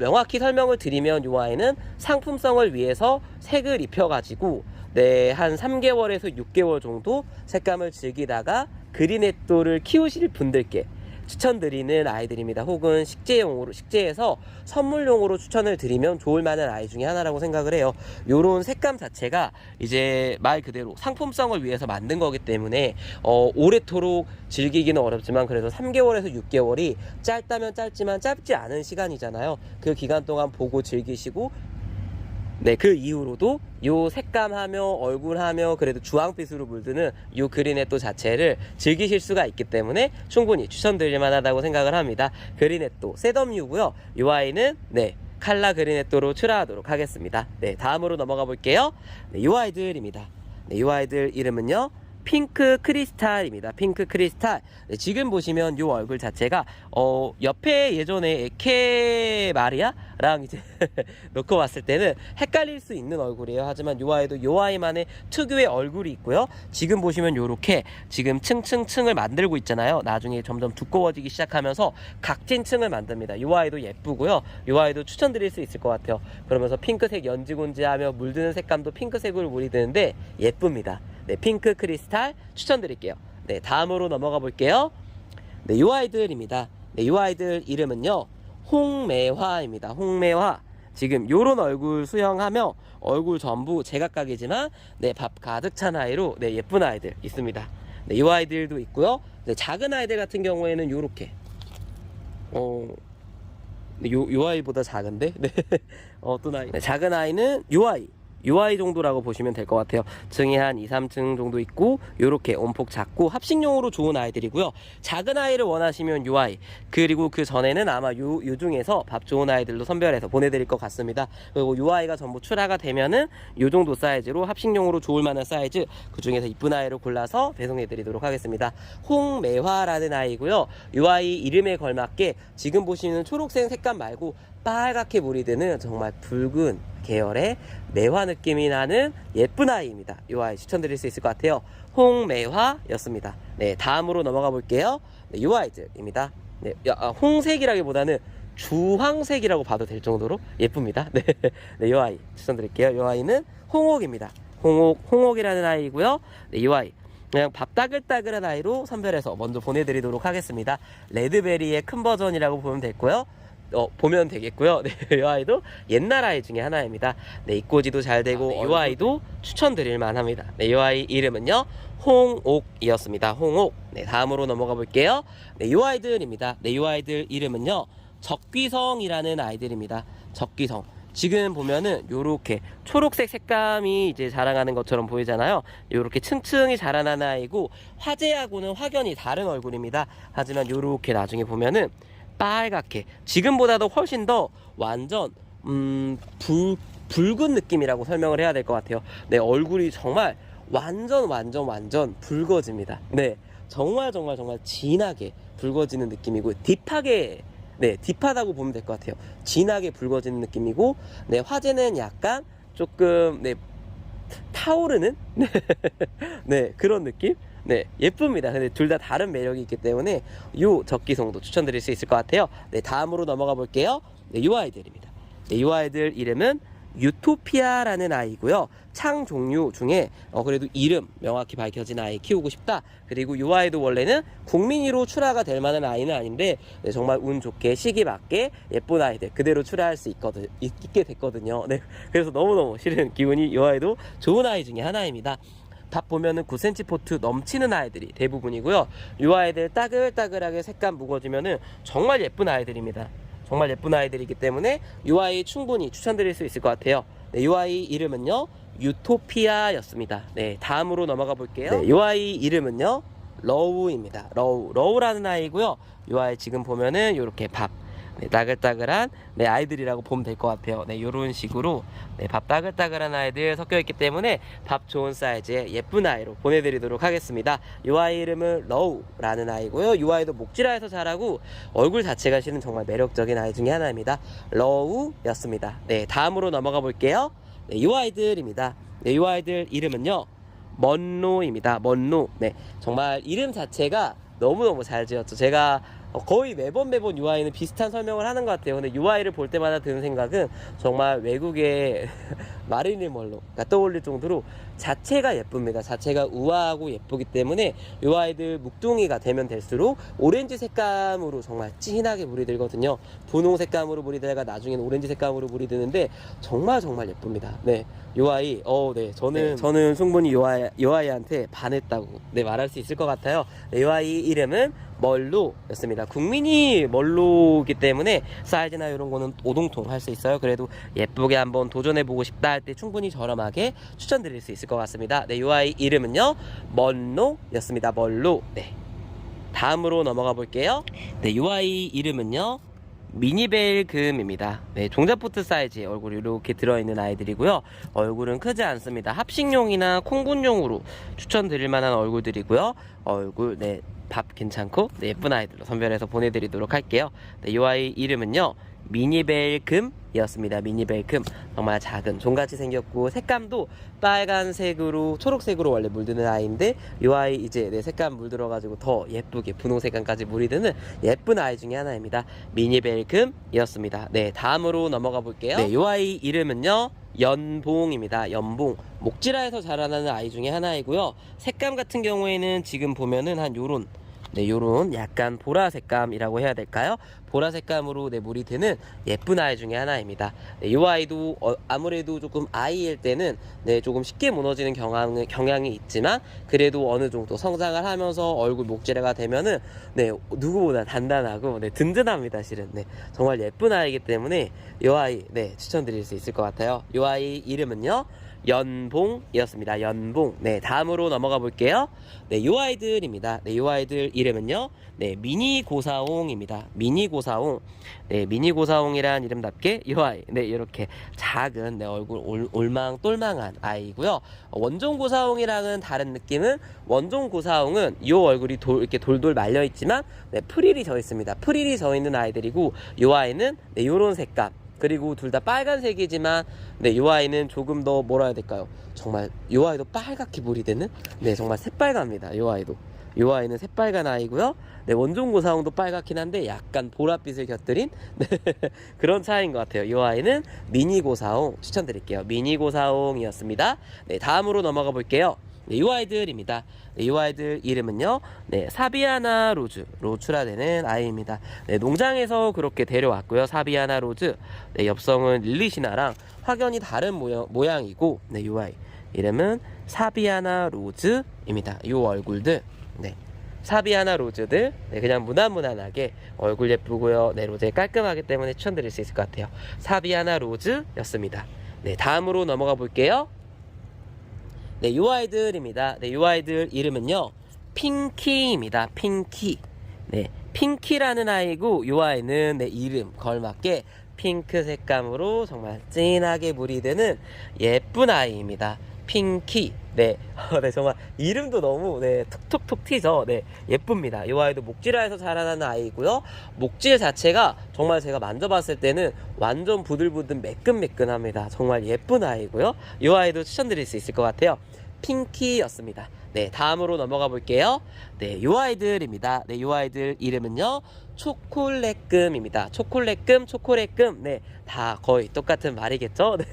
명확히 설명을 드리면 이 아이는 상품성을 위해서 색을 입혀가지고, 네, 한 3개월에서 6개월 정도 색감을 즐기다가 그리네또를 키우실 분들께 추천드리는 아이들입니다. 혹은 식재에서 선물용으로 추천을 드리면 좋을 만한 아이 중에 하나라고 생각을 해요. 요런 색감 자체가 이제 말 그대로 상품성을 위해서 만든 거기 때문에 오래도록 즐기기는 어렵지만, 그래도 3개월에서 6개월이 짧다면 짧지만 짧지 않은 시간이잖아요. 그 기간 동안 보고 즐기시고, 네, 그 이후로도 요 색감하며 얼굴하며 그래도 주황빛으로 물드는 요 그리네또 자체를 즐기실 수가 있기 때문에 충분히 추천드릴 만하다고 생각을 합니다. 그리네또 셋업류고요. 요 아이는 네, 칼라 그리네또로 출하하도록 하겠습니다. 네, 다음으로 넘어가 볼게요. 네, 요 아이들입니다. 네, 요 아이들 이름은요, 핑크 크리스탈입니다. 핑크 크리스탈. 네, 지금 보시면 요 얼굴 자체가 옆에 예전에 에케 마리아랑 이제 놓고 봤을 때는 헷갈릴 수 있는 얼굴이에요. 하지만 요 아이도 요 아이만의 특유의 얼굴이 있고요. 지금 보시면 요렇게 지금 층을 만들고 있잖아요. 나중에 점점 두꺼워지기 시작하면서 각진 층을 만듭니다. 요 아이도 예쁘고요. 요 아이도 추천드릴 수 있을 것 같아요. 그러면서 핑크색 연지곤지하며 물드는 색감도 핑크색으로 물이 드는데 예쁩니다. 네, 핑크 크리스탈 추천드릴게요. 네, 다음으로 넘어가 볼게요. 네, 요 아이들입니다. 네, 요 아이들 이름은요, 홍매화입니다. 홍매화. 지금 요런 얼굴 수영하며 얼굴 전부 제각각이지만, 네, 밥 가득 찬 아이로, 네, 예쁜 아이들 있습니다. 네, 요 아이들도 있고요. 네, 작은 아이들 같은 경우에는 요렇게 요 아이보다 작은데, 네, 어떤 아이? 네, 작은 아이는 요 아이 정도라고 보시면 될 것 같아요. 층이 한 2, 3층 정도 있고, 요렇게 온폭 작고 합식용으로 좋은 아이들이고요. 작은 아이를 원하시면 요 아이, 그리고 그 전에는 아마 요 중에서 밥 좋은 아이들로 선별해서 보내드릴 것 같습니다. 그리고 요 아이가 전부 출하가 되면은 요 정도 사이즈로 합식용으로 좋을 만한 사이즈, 그 중에서 이쁜 아이로 골라서 배송해드리도록 하겠습니다. 홍매화라는 아이고요. 요 아이 이름에 걸맞게 지금 보시는 초록색 색감 말고 빨갛게 물이 드는 정말 붉은 계열의 매화 느낌이 나는 예쁜 아이입니다. 이 아이 추천드릴 수 있을 것 같아요. 홍매화였습니다. 네, 다음으로 넘어가 볼게요. 네, 이 아이들입니다. 네, 홍색이라기보다는 주황색이라고 봐도 될 정도로 예쁩니다. 네, 네, 이 아이 추천드릴게요. 이 아이는 홍옥입니다. 홍옥이라는 아이고요. 네, 이 아이 그냥 밥 따글따글한 아이로 선별해서 먼저 보내드리도록 하겠습니다. 레드베리의 큰 버전이라고 보면 됐고요. 보면 되겠고요. 네, 이 아이도 옛날 아이 중에 하나입니다. 네, 입꼬지도 잘 되고, 이 아이도 추천드릴 만합니다. 네, 이 아이 이름은요, 홍옥이었습니다. 홍옥. 네, 다음으로 넘어가 볼게요. 네, 이 아이들입니다. 네, 이 아이들 이름은요, 적귀성이라는 아이들입니다. 적귀성. 지금 보면은 요렇게 초록색 색감이 이제 자라나는 것처럼 보이잖아요. 요렇게 층층이 자라나는 아이고, 화재하고는 확연히 다른 얼굴입니다. 하지만 요렇게 나중에 보면은 빨갛게, 지금보다도 훨씬 더 완전 붉은 느낌이라고 설명을 해야 될 것 같아요. 네, 얼굴이 정말 완전 붉어집니다. 네, 정말 진하게 붉어지는 느낌이고, 딥하게, 네, 딥하다고 보면 될 것 같아요. 진하게 붉어지는 느낌이고, 네, 화제는 약간 조금, 네, 타오르는 네, 그런 느낌. 네, 예쁩니다. 근데 둘 다 다른 매력이 있기 때문에 요 적기성도 추천드릴 수 있을 것 같아요. 네, 다음으로 넘어가 볼게요. 네, 요 아이들입니다. 네, 요 아이들 이름은 유토피아라는 아이고요. 창 종류 중에 그래도 이름 명확히 밝혀진 아이 키우고 싶다. 그리고 이 아이도 원래는 국민이로 출하가 될 만한 아이는 아닌데 네, 정말 운 좋게 시기 맞게 예쁜 아이들 그대로 출하할 수 있게 됐거든요. 네, 그래서 너무너무 실은 기분이 이 아이도 좋은 아이 중에 하나입니다. 밥 보면은 9cm 포트 넘치는 아이들이 대부분이고요. 이 아이들 따글따글하게 색감 묵어지면은 정말 예쁜 아이들입니다. 정말 예쁜 아이들이기 때문에 이 아이 충분히 추천드릴 수 있을 것 같아요. 네, 이 아이 이름은요 유토피아였습니다. 네, 다음으로 넘어가 볼게요. 네, 이 아이 이름은요 러우입니다. 러우라는 아이고요. 이 아이 지금 보면은 이렇게 밥 네, 따글따글한 네, 아이들이라고 보면 될 것 같아요. 네, 요런 식으로 네, 밥 따글따글한 아이들 섞여 있기 때문에 밥 좋은 사이즈의 예쁜 아이로 보내드리도록 하겠습니다. 이 아이 이름은 러우라는 아이고요. 이 아이도 목질화에서 자라고 얼굴 자체가 실은 정말 매력적인 아이 중에 하나입니다. 러우였습니다. 네, 다음으로 넘어가 볼게요. 네, 이 아이들입니다. 네, 이 아이들 이름은요 먼로입니다. 먼로. 네, 정말 이름 자체가 너무너무 잘 지었죠. 제가 거의 매번 이 아이는 비슷한 설명을 하는 것 같아요. 근데 이 아이를 볼 때마다 드는 생각은 정말 외국의 마릴린 먼로가 떠올릴 정도로 자체가 예쁩니다. 자체가 우아하고 예쁘기 때문에 이 아이들 묵둥이가 되면 될수록 오렌지 색감으로 정말 진하게 물이 들거든요. 분홍 색감으로 물이 들다가 나중에는 오렌지 색감으로 물이 드는데 정말 예쁩니다. 네, 이 아이 네, 저는 충분히 이 아이한테 반했다고 네, 말할 수 있을 것 같아요. 네, 이 아이 이름은 멀로였습니다. 국민이 멀로기 때문에 사이즈나 이런 거는 오동통 할 수 있어요. 그래도 예쁘게 한번 도전해보고 싶다 할 때 충분히 저렴하게 추천드릴 수 있을 것 같습니다. 네, 이 아이 이름은요 먼로였습니다. 멀로. 네, 다음으로 넘어가 볼게요. 네, 이 아이 이름은요 미니벨금입니다. 네, 종자포트 사이즈의 얼굴이 이렇게 들어있는 아이들이고요. 얼굴은 크지 않습니다. 합식용이나 콩분용으로 추천드릴 만한 얼굴들이고요. 얼굴 네, 밥 괜찮고 네, 예쁜 아이들로 선별해서 보내드리도록 할게요. 네, 이 아이 이름은요 미니벨금이었습니다. 미니벨금. 정말 작은 종같이 생겼고 색감도 빨간색으로 초록색으로 원래 물드는 아이인데 이 아이 이제 네, 색감 물들어가지고 더 예쁘게 분홍 색감까지 물이 드는 예쁜 아이 중에 하나입니다. 미니벨금이었습니다. 네, 다음으로 넘어가 볼게요. 네, 이 아이 이름은요 연봉입니다. 연봉. 목질화에서 자라나는 아이 중에 하나이고요. 색감 같은 경우에는 지금 보면은 한 요런 네, 요런 약간 보라 색감이라고 해야 될까요? 보라 색감으로 네, 물이 드는 예쁜 아이 중에 하나입니다. 네, 이 아이도 아무래도 조금 아이일 때는 네, 조금 쉽게 무너지는 경향이 있지만 그래도 어느 정도 성장을 하면서 얼굴 목질화가 되면은 네, 누구보다 단단하고 네, 든든합니다. 실은 네, 정말 예쁜 아이이기 때문에 이 아이 네, 추천드릴 수 있을 것 같아요. 이 아이 이름은요 연봉이었습니다. 연봉. 네, 다음으로 넘어가 볼게요. 네, 이 아이들입니다. 네, 이 아이들 이름은요 네, 미니고사옹입니다. 미니고사옹. 네, 미니고사옹이란 이름답게 이 아이 네, 이렇게 작은 네, 얼굴 올망똘망한 아이고요. 원종고사옹이랑은 다른 느낌은 원종고사옹은 이 얼굴이 이렇게 돌돌 말려 있지만 네, 프릴이 져 있습니다. 프릴이 져 있는 아이들이고 이 아이는 네, 이런 색감. 그리고 둘 다 빨간색이지만 네, 이 아이는 조금 더 뭐라 해야 될까요? 정말 이 아이도 빨갛게 물이 되는 네, 정말 새빨갑니다. 이 아이도. 이 아이는 새빨간 아이고요. 네, 원종고사옹도 빨갛긴 한데 약간 보랏빛을 곁들인 네, 그런 차이인 것 같아요. 이 아이는 미니고사옹 추천드릴게요. 미니고사옹이었습니다. 네, 다음으로 넘어가 볼게요. 네, 이 아이들입니다. 네, 이 아이들 이름은요 네, 사비아나 로즈로 출하되는 아이입니다. 네, 농장에서 그렇게 데려왔고요. 사비아나 로즈. 네, 엽성은 릴리시나랑 확연히 다른 모양이고 네, 이 아이 이름은 사비아나 로즈입니다. 이 얼굴들 네, 사비아나 로즈들 네, 그냥 무난무난하게 얼굴 예쁘고요. 네, 로제 깔끔하기 때문에 추천드릴 수 있을 것 같아요. 사비아나 로즈였습니다. 네, 다음으로 넘어가 볼게요. 네, 이 아이들입니다. 네, 이 아이들 이름은요 핑키입니다. 핑키. 네, 핑키라는 아이고 이 아이는 네, 이름 걸맞게 핑크 색감으로 정말 진하게 물이 드는 예쁜 아이입니다. 핑키. 네, 네, 정말 이름도 너무 네, 툭툭툭 튀죠. 네, 예쁩니다. 이 아이도 목질화에서 자라나는 아이고요. 목질 자체가 정말 제가 만져봤을 때는 완전 부들부들 매끈매끈합니다. 정말 예쁜 아이고요. 이 아이도 추천드릴 수 있을 것 같아요. 핑키였습니다. 네, 다음으로 넘어가 볼게요. 네, 요 아이들입니다. 네, 요 아이들 이름은요, 초콜릿금입니다. 초콜릿금. 네, 다 거의 똑같은 말이겠죠? 네.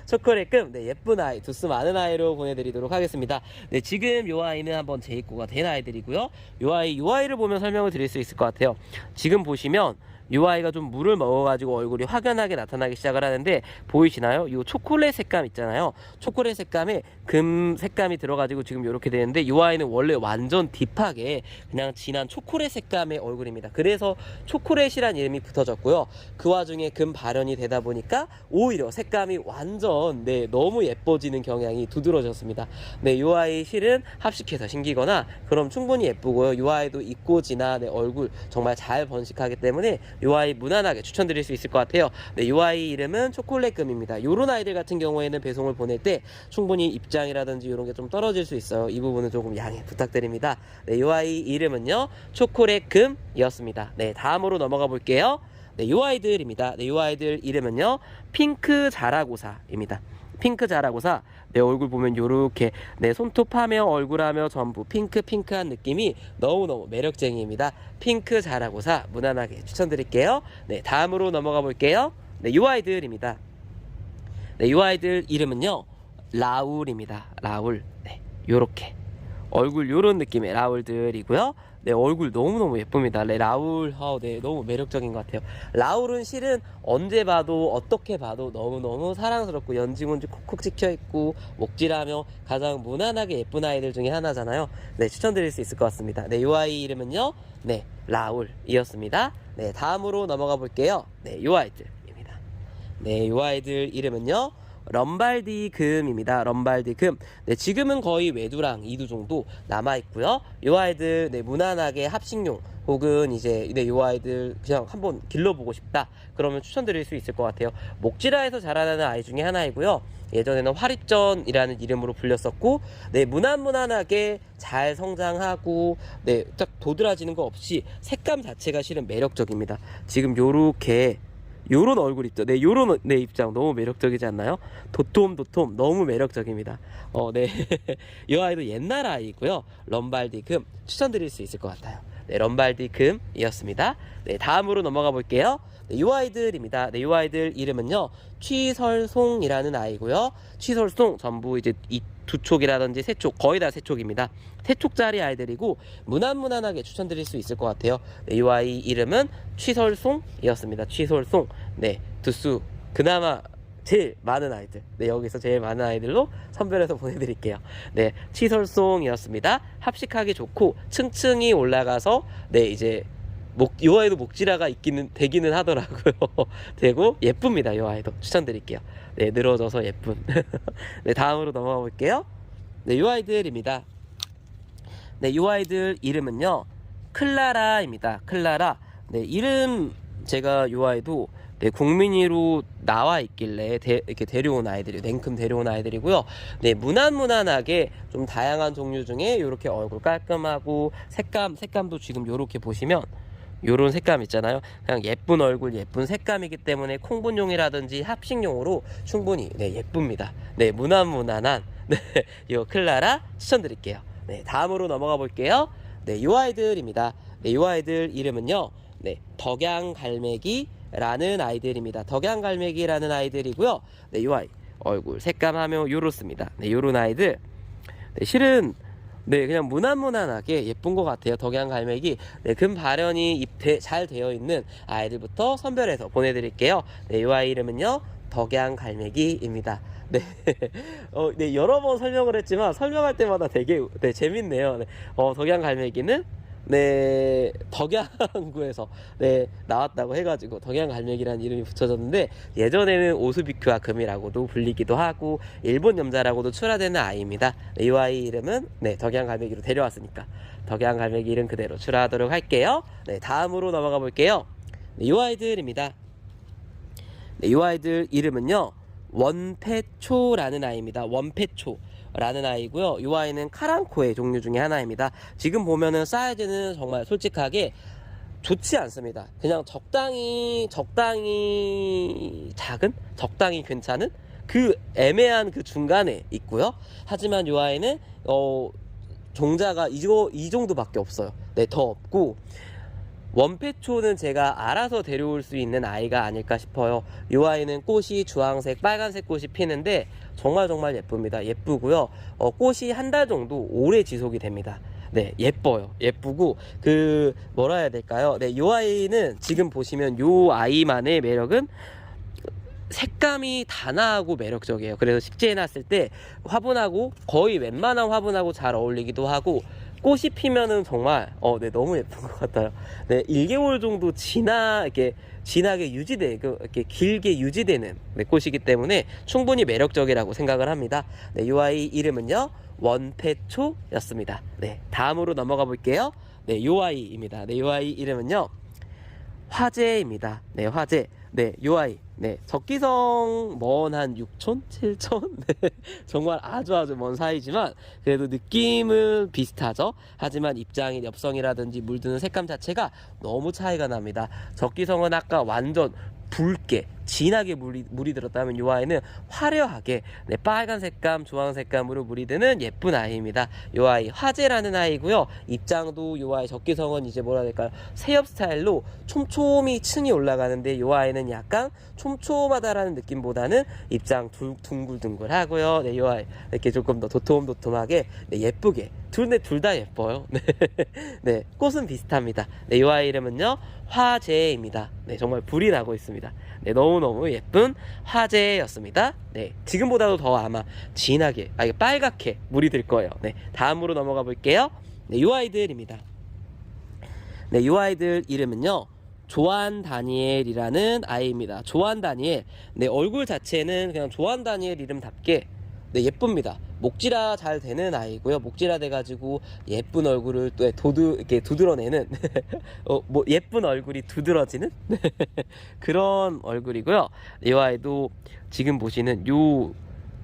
초콜릿금. 네, 예쁜 아이, 두수 많은 아이로 보내드리도록 하겠습니다. 네, 지금 요 아이는 한번 재입고가 된 아이들이고요. 요 아이를 보면 설명을 드릴 수 있을 것 같아요. 지금 보시면 이 아이가 좀 물을 먹어가지고 얼굴이 확연하게 나타나기 시작을 하는데, 보이시나요? 이 초콜릿 색감 있잖아요. 초콜릿 색감에 금 색감이 들어가지고 지금 이렇게 되는데, 이 아이는 원래 완전 딥하게 그냥 진한 초콜릿 색감의 얼굴입니다. 그래서 초콜릿이란 이름이 붙어졌고요. 그 와중에 금 발현이 되다 보니까 오히려 색감이 완전 너무 예뻐지는 경향이 두드러졌습니다. 네, 이 아이 실은 합식해서 신기거나 그럼 충분히 예쁘고요. 이 아이도 입고지나 얼굴 정말 잘 번식하기 때문에 요 아이 무난하게 추천드릴 수 있을 것 같아요. 네, 요 아이 이름은 초콜릿금입니다. 요런 아이들 같은 경우에는 배송을 보낼 때 충분히 입장이라든지 이런 게 좀 떨어질 수 있어요. 이 부분은 조금 양해 부탁드립니다. 네, 요 아이 이름은요, 초콜릿금이었습니다. 네, 다음으로 넘어가 볼게요. 네, 요 아이들입니다. 네, 요 아이들 이름은요, 핑크 자라고사입니다. 핑크 자라고사. 내 얼굴 보면 요렇게 손톱하며 얼굴하며 전부 핑크한 느낌이 너무너무 매력쟁이입니다. 핑크 자라고사 무난하게 추천드릴게요. 네, 다음으로 넘어가 볼게요. 네, 요 아이들입니다. 네, 요 아이들 이름은요, 라울입니다. 라울. 네, 요렇게 얼굴 요런 느낌의 라울들이고요. 네, 얼굴 너무너무 예쁩니다. 네, 라울, 네, 너무 매력적인 것 같아요. 라울은 실은 언제 봐도 어떻게 봐도 너무너무 사랑스럽고 연지문지 콕콕 찍혀있고 목질하며 가장 무난하게 예쁜 아이들 중에 하나잖아요. 네, 추천드릴 수 있을 것 같습니다. 네, 요 아이 이름은요, 네, 라울이었습니다. 네, 다음으로 넘어가 볼게요. 네, 요 아이들입니다. 네, 요 아이들 이름은요, 럼발디금입니다. 럼발디금. 네, 지금은 거의 외두랑 이두 정도 남아있고요. 이 아이들 무난하게 합식용 혹은 이제 이 아이들 그냥 한번 길러보고 싶다 그러면 추천드릴 수 있을 것 같아요. 목지라에서 자라나는 아이 중에 하나이고요. 예전에는 화립전이라는 이름으로 불렸었고, 네, 무난하게 잘 성장하고, 네, 딱 도드라지는 거 없이 색감 자체가 실은 매력적입니다. 지금 요렇게 요런 얼굴 있죠. 네, 요런 입장 너무 매력적이지 않나요? 도톰 너무 매력적입니다. 네. 이 아이도 옛날 아이고요. 럼발디금 추천드릴 수 있을 것 같아요. 네, 럼발디금이었습니다. 네, 다음으로 넘어가 볼게요. 네, 요 아이들입니다. 네, 요 아이들 이름은요, 취설송이라는 아이고요. 취설송 전부 이제 이 두 촉이라든지 세 촉, 거의 다 세 촉입니다. 세 촉짜리 아이들이고 무난하게 추천드릴 수 있을 것 같아요. 네, 이 아이 이름은 취설송이었습니다. 취설송. 네, 두수 그나마 제일 많은 아이들, 네, 여기서 제일 많은 아이들로 선별해서 보내드릴게요. 네, 취설송이었습니다. 합식하기 좋고 층층이 올라가서 이제 요 아이도 목지라가 되기는 하더라고요. 되고 예쁩니다. 요 아이도 추천드릴게요. 네, 늘어져서 예쁜. 네, 다음으로 넘어가 볼게요. 네, 요 아이들입니다. 네, 요 아이들 이름은요, 클라라입니다. 클라라. 네, 이름 제가 요 아이도 국민이로 나와 있길래 이렇게 데려온 아이들이 냉큼 데려온 아이들이고요. 네, 무난하게 좀 다양한 종류 중에 이렇게 얼굴 깔끔하고 색감도 지금 이렇게 보시면 요런 색감 있잖아요. 그냥 예쁜 얼굴, 예쁜 색감이기 때문에 콩분용이라든지 합식용으로 충분히 예쁩니다. 네, 무난한 요 클라라 추천드릴게요. 네, 다음으로 넘어가 볼게요. 네, 요 아이들입니다. 네, 요 아이들 이름은요, 덕양갈매기라는 아이들입니다. 덕양갈매기라는 아이들이고요. 네, 요 아이 얼굴 색감하며 요렇습니다. 네, 요런 아이들. 네, 실은 그냥 무난하게 예쁜 것 같아요. 덕양갈매기. 네, 금 발현이 잘 되어 있는 아이들부터 선별해서 보내드릴게요. 네, 이 아이 이름은요, 덕양갈매기입니다. 네, 네, 여러 번 설명을 했지만 설명할 때마다 되게 재밌네요. 네, 덕양갈매기는 덕양구에서 나왔다고 해가지고 덕양갈매기라는 이름이 붙여졌는데, 예전에는 오스비큐아 금이라고도 불리기도 하고 일본 염자라고도 출하되는 아이입니다. 이 아이 이름은 덕양갈매기로 데려왔으니까 덕양갈매기 이름 그대로 출하하도록 할게요. 네, 다음으로 넘어가 볼게요. 이 아이들입니다. 이 아이들 이름은요, 원패초라는 아이입니다. 원패초 라는 아이고요. 이 아이는 카랑코의 종류 중에 하나입니다. 지금 보면은 사이즈는 정말 솔직하게 좋지 않습니다. 그냥 적당히 작은? 적당히 괜찮은? 그 애매한 그 중간에 있고요. 하지만 이 아이는 종자가 이 정도밖에 없어요. 네, 더 없고 원패초는 제가 알아서 데려올 수 있는 아이가 아닐까 싶어요. 이 아이는 꽃이 주황색, 빨간색 꽃이 피는데 정말 예쁩니다. 예쁘고요. 꽃이 한 달 정도 오래 지속이 됩니다. 네, 예뻐요. 예쁘고 뭐라 해야 될까요? 네, 이 아이는 지금 보시면 이 아이만의 매력은 색감이 단아하고 매력적이에요. 그래서 식재해놨을 때 화분하고 거의 웬만한 화분하고 잘 어울리기도 하고 꽃이 피면은 정말 네, 너무 예쁜 것 같아요. 네, 1개월 정도 진하게 이렇게 길게 유지되는 네, 꽃이기 때문에 충분히 매력적이라고 생각을 합니다. 네, 이 아이 이름은요 원패초였습니다. 네, 다음으로 넘어가 볼게요. 네, 이 아이입니다. 네, 이 아이 이름은요 화재입니다. 네, 화재. 네, 요 아이. 네, 적기성 먼 한 6촌? 7촌? 네, 정말 아주 먼 사이지만 그래도 느낌은 비슷하죠. 하지만 입장이 엽성이라든지 물드는 색감 자체가 너무 차이가 납니다. 적기성은 아까 완전 붉게 진하게 물이 들었다면 이 아이는 화려하게 네, 빨간 색감, 주황 색감으로 물이 드는 예쁜 아이입니다. 이 아이 화재라는 아이고요. 입장도 이 아이 적기성은 이제 뭐라 해야 될까요? 새엽 스타일로 촘촘히 층이 올라가는데 이 아이는 약간 촘촘하다라는 느낌보다는 입장 둥글둥글하고요. 네, 이 아이 이렇게 조금 더 도톰도톰하게 네, 예쁘게 둘 다 예뻐요. 네. 네, 꽃은 비슷합니다. 네, 이 아이 이름은요 화재입니다. 네, 정말 불이 나고 있습니다. 네, 너무너무 예쁜 화재였습니다. 네, 지금보다도 더 아마 진하게, 빨갛게 물이 들 거예요. 네, 다음으로 넘어가 볼게요. 네, 이 아이들입니다. 네, 이 아이들 이름은요 조한 다니엘이라는 아이입니다. 조한 다니엘. 네, 얼굴 자체는 그냥 조한 다니엘 이름답게 네, 예쁩니다. 목질화 잘 되는 아이고요. 목질화 돼가지고 예쁜 얼굴을 또 이렇게 두드러내는 뭐 예쁜 얼굴이 두드러지는 그런 얼굴이고요. 이 아이도 지금 보시는 요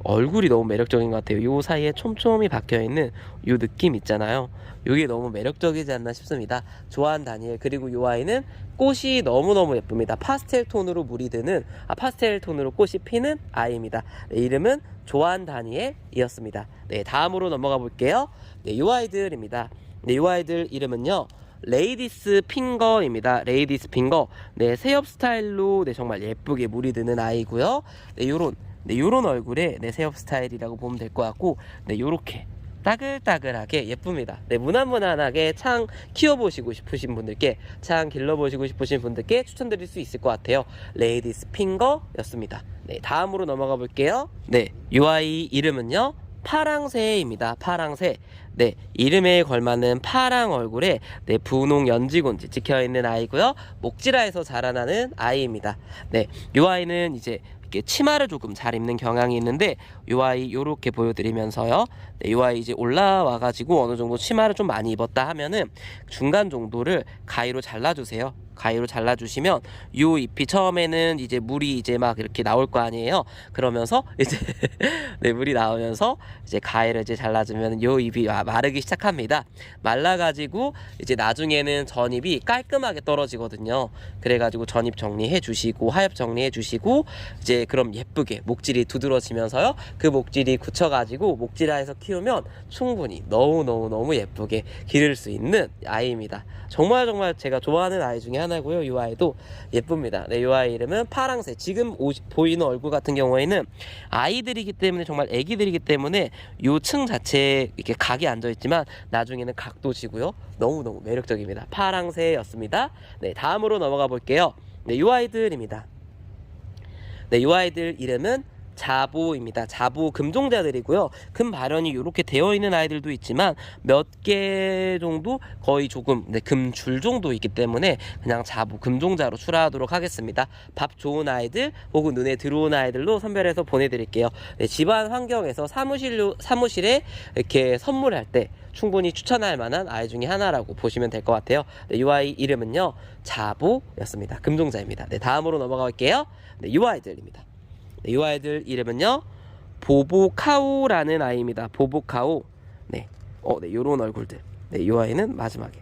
얼굴이 너무 매력적인 것 같아요. 요 사이에 촘촘히 박혀있는 요 느낌 있잖아요. 요게 너무 매력적이지 않나 싶습니다. 조한 다니엘. 그리고 요 아이는 꽃이 너무너무 예쁩니다. 파스텔 톤으로 물이 드는 파스텔 톤으로 꽃이 피는 아이입니다. 네, 이름은 조한 다니엘이었습니다. 네, 다음으로 넘어가 볼게요. 네, 요 아이들입니다. 네, 요 아이들 이름은요 레이디스 핑거입니다. 레이디스 핑거. 네, 새엽 스타일로 네, 정말 예쁘게 물이 드는 아이고요. 네, 요런 얼굴에 네, 새엽 스타일이라고 보면 될 것 같고 네, 요렇게 따글따글하게 예쁩니다. 네, 무난무난하게 창 키워보시고 싶으신 분들께, 창 길러보시고 싶으신 분들께 추천드릴 수 있을 것 같아요. 레이디스 핑거였습니다. 네, 다음으로 넘어가 볼게요. 네, 이 아이 이름은요 파랑새입니다. 파랑새. 네, 이름에 걸맞는 파랑 얼굴에 네, 분홍 연지곤지 찍혀있는 아이고요. 목지라에서 자라나는 아이입니다. 네, 이 아이는 이제 치마를 조금 잘 입는 경향이 있는데 이 아이 요렇게 보여드리면서요. 네, 이 아이 이제 올라와 가지고 어느 정도 치마를 좀 많이 입었다 하면은 중간 정도를 가위로 잘라주세요. 가위로 잘라주시면 요 잎이 처음에는 이제 물이 이제 막 이렇게 나올 거 아니에요. 그러면서 이제 네, 물이 나오면서 이제 가위를 이제 잘라주면 요 잎이 마르기 시작합니다. 말라가지고 이제 나중에는 전잎이 깔끔하게 떨어지거든요. 그래가지고 전잎 정리해 주시고 하엽 정리해 주시고 이제 그럼 예쁘게 목질이 두드러지면서요. 그 목질이 굳혀가지고 목질화해서 키우면 충분히 너무 예쁘게 기를 수 있는 아이입니다. 정말 제가 좋아하는 아이 중에 하나고요. 이 아이도 예쁩니다. 네, 이 아이 이름은 파랑새. 지금 보이는 얼굴 같은 경우에는 아이들이기 때문에 정말 애기들이기 때문에 요 층 자체에 이렇게 각이 앉아 있지만 나중에는 각도 지고요. 너무너무 매력적입니다. 파랑새였습니다. 네, 다음으로 넘어가 볼게요. 네, 이 아이들입니다. 네, 이 아이들 이름은 자보입니다. 자보 금종자들이고요. 금 발현이 이렇게 되어 있는 아이들도 있지만 몇 개 정도 거의 조금 네, 금줄 정도 있기 때문에 그냥 자보 금종자로 출하하도록 하겠습니다. 밥 좋은 아이들 혹은 눈에 들어오는 아이들로 선별해서 보내드릴게요. 네, 집안 환경에서 사무실에 이렇게 선물할 때 충분히 추천할 만한 아이 중에 하나라고 보시면 될 것 같아요. 네, 이 아이 이름은요 자보였습니다. 금종자입니다. 네, 다음으로 넘어가 볼게요. 네, 이 아이들입니다. 네, 이 아이들 이름은요 보보카오라는 아이입니다. 보보카오. 네, 네, 요런 얼굴들. 네, 이 아이는 마지막에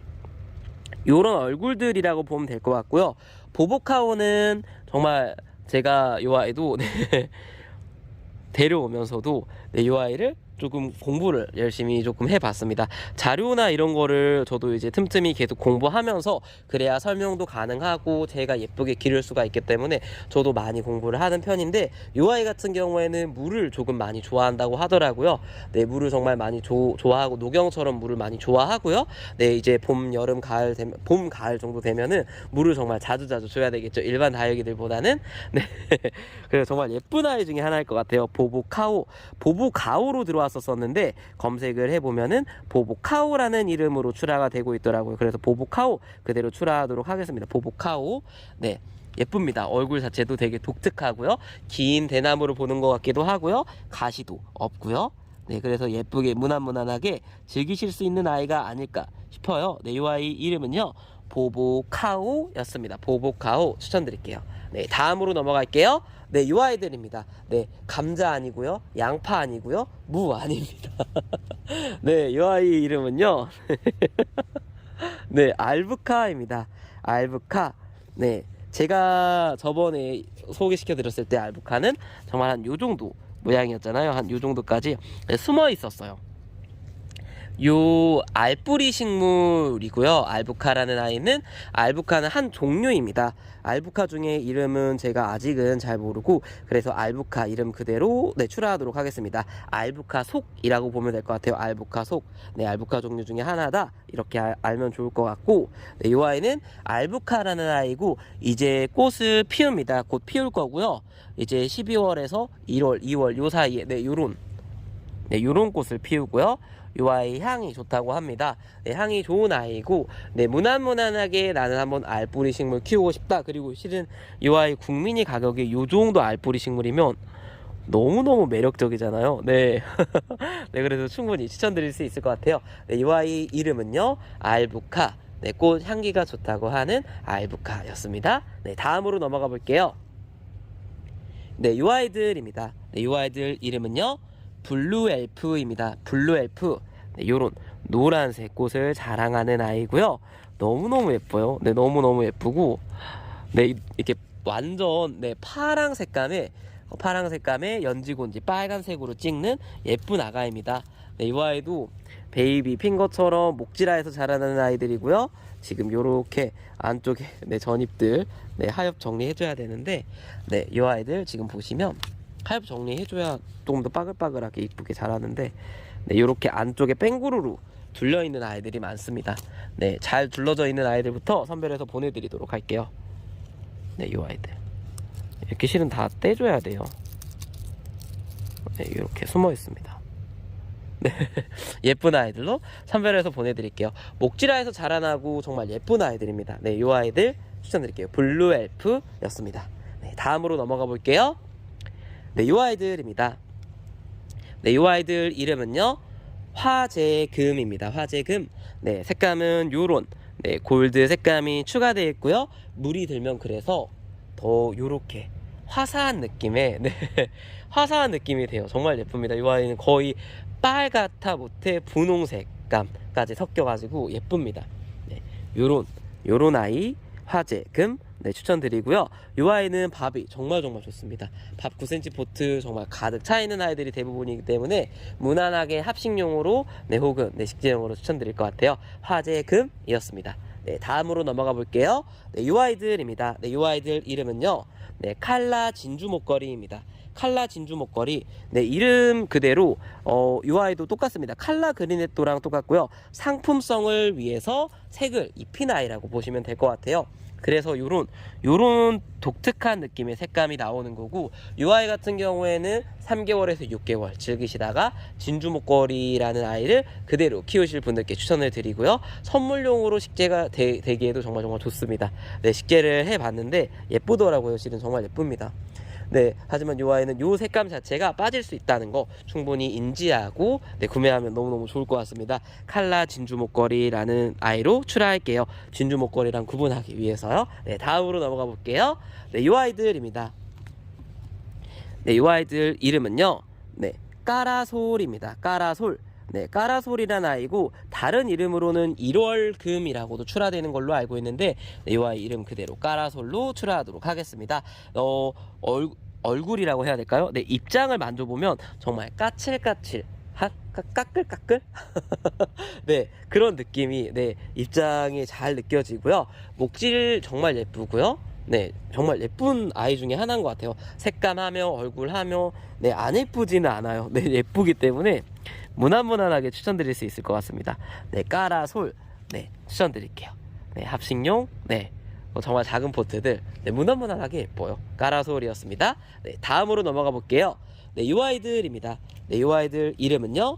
요런 얼굴들이라고 보면 될 것 같고요. 보보카오는 정말 제가 이 아이도 네, 데려오면서도 이 아이를 조금 공부를 열심히 조금 해봤습니다. 자료나 이런 거를 저도 이제 틈틈이 계속 공부하면서 그래야 설명도 가능하고 제가 예쁘게 기를 수가 있기 때문에 저도 많이 공부를 하는 편인데, 이 아이 같은 경우에는 물을 조금 많이 좋아한다고 하더라고요. 네, 물을 정말 많이 좋아하고 노경처럼 물을 많이 좋아하고요. 네, 이제 봄, 여름, 가을 봄, 가을 정도 되면은 물을 정말 자주 줘야 되겠죠. 일반 다육이들보다는. 네. 그래서 정말 예쁜 아이 중에 하나일 것 같아요. 보보카오로 들어왔었는데 검색을 해보면은 보보카오라는 이름으로 출하가 되고 있더라고요. 그래서 보보카오 그대로 출하하도록 하겠습니다. 보보카오. 네, 예쁩니다. 얼굴 자체도 되게 독특하고요. 긴 대나무를 보는 것 같기도 하고요. 가시도 없고요. 네, 그래서 예쁘게 무난무난하게 즐기실 수 있는 아이가 아닐까 싶어요. 네, 이 아이 이름은요, 보보카오였습니다. 보보카오 추천드릴게요. 네, 다음으로 넘어갈게요. 네, 이 아이들입니다. 네, 감자 아니고요, 양파 아니고요, 무 아닙니다. 네, 이 아이 이름은요, 네, 알부카입니다. 알부카. 네, 제가 저번에 소개시켜 드렸을 때 알부카는 정말 한 요 정도 모양이었잖아요. 한 요 정도까지 숨어 있었어요. 요 알뿌리 식물이고요. 알부카라는 아이는, 알부카는 한 종류입니다. 알부카 중에 이름은 제가 아직은 잘 모르고, 그래서 알부카 이름 그대로 네, 출하하도록 하겠습니다. 알부카 속이라고 보면 될 것 같아요. 알부카 속. 네, 알부카 종류 중에 하나다, 이렇게 알면 좋을 것 같고, 네, 이 아이는 알부카라는 아이고 이제 꽃을 피웁니다. 곧 피울 거고요. 이제 12월에서 1월, 2월 요 사이에 요런 꽃을 피우고요. 이 아이 향이 좋다고 합니다. 네, 향이 좋은 아이고, 네, 무난무난하게 나는 한번 알뿌리 식물 키우고 싶다. 그리고 실은 이 아이 국민이 가격이 요 정도 알뿌리 식물이면 너무너무 매력적이잖아요. 네. 네, 그래서 충분히 추천드릴 수 있을 것 같아요. 네, 이 아이 이름은요, 알부카. 네, 꽃 향기가 좋다고 하는 알부카였습니다. 네, 다음으로 넘어가 볼게요. 네, 이 아이들입니다. 네, 이 아이들 이름은요, 블루엘프입니다. 블루엘프. 네, 요런 노란색 꽃을 자랑하는 아이고요. 너무너무 예뻐요. 네, 너무너무 예쁘고, 네, 이렇게 완전 네, 파랑 색감의 연지곤지 빨간색으로 찍는 예쁜 아가입니다. 네, 이 아이도 베이비 핑거처럼 목질화해서 자라나는 아이들이고요. 지금 요렇게 안쪽에 네, 전잎들 네, 하엽 정리해줘야 되는데, 네, 이 아이들 지금 보시면 하엽 정리해줘야 조금 더 빠글빠글하게 이쁘게 자라는데, 네, 요렇게 안쪽에 뺑구르르 둘려있는 아이들이 많습니다. 네, 잘 둘러져 있는 아이들부터 선별해서 보내드리도록 할게요. 네, 이 아이들 이렇게 실은 다 떼줘야 돼요. 네, 이렇게 숨어 있습니다. 네, 예쁜 아이들로 선별해서 보내드릴게요. 목질화해서 자라나고 정말 예쁜 아이들입니다. 네, 이 아이들 추천드릴게요. 블루엘프였습니다. 네, 다음으로 넘어가 볼게요. 네, 이 아이들입니다. 네, 이 아이들 이름은요, 화재금입니다. 화재금. 네, 색감은 요런 네, 골드 색감이 추가되어 있고요. 물이 들면 그래서 더 요렇게 화사한 느낌의 네, 화사한 느낌이 돼요. 정말 예쁩니다. 이 아이는 거의 빨갛다 못해 분홍색감까지 섞여가지고 예쁩니다. 네, 요런 아이 화재금 네, 추천드리고요. 이 아이는 밥이 정말 좋습니다. 밥 9cm 포트 정말 가득 차 있는 아이들이 대부분이기 때문에 무난하게 합식용으로 네, 혹은 네, 식재용으로 추천드릴 것 같아요. 화재금이었습니다. 네, 다음으로 넘어가 볼게요. 네, 이 아이들입니다. 네, 이 아이들 이름은요, 네, 칼라 진주 목걸이입니다. 칼라 진주 목걸이. 네, 이름 그대로 이 아이도 똑같습니다. 칼라 그리네토랑 똑같고요. 상품성을 위해서 색을 입힌 아이라고 보시면 될 것 같아요. 그래서 요런 독특한 느낌의 색감이 나오는 거고, 이 아이 같은 경우에는 3개월에서 6개월 즐기시다가 진주 목걸이라는 아이를 그대로 키우실 분들께 추천을 드리고요. 선물용으로 식재가 되기에도 정말 좋습니다. 네, 식재를 해봤는데 예쁘더라고요. 실은 정말 예쁩니다. 네, 하지만 이 아이는 이 색감 자체가 빠질 수 있다는 거 충분히 인지하고 네, 구매하면 너무너무 좋을 것 같습니다. 칼라 진주 목걸이라는 아이로 출하할게요. 진주 목걸이랑 구분하기 위해서요. 네, 다음으로 넘어가 볼게요. 네, 이 아이들입니다. 네, 이 아이들 이름은요, 네, 까라솔입니다. 까라솔. 네, 까라솔이란 아이고 다른 이름으로는 1월금이라고도 출하되는 걸로 알고 있는데, 네, 이 아이 이름 그대로 까라솔로 출하하도록 하겠습니다. 얼굴이라고 해야 될까요? 네, 입장을 만져보면 정말 까칠까칠 까끌까끌 네, 그런 느낌이 네, 입장이 잘 느껴지고요. 목질 정말 예쁘고요. 네, 정말 예쁜 아이 중에 하나인 것 같아요. 색감하며 얼굴하며 네, 안 예쁘지는 않아요. 네, 예쁘기 때문에 무난무난하게 추천드릴 수 있을 것 같습니다. 네, 까라솔 네, 추천드릴게요. 네, 합식용 네, 정말 작은 포트들 네, 무난무난하게 예뻐요. 까라솔이었습니다. 네, 다음으로 넘어가 볼게요. 네, 이 아이들입니다. 네, 이 아이들 이름은요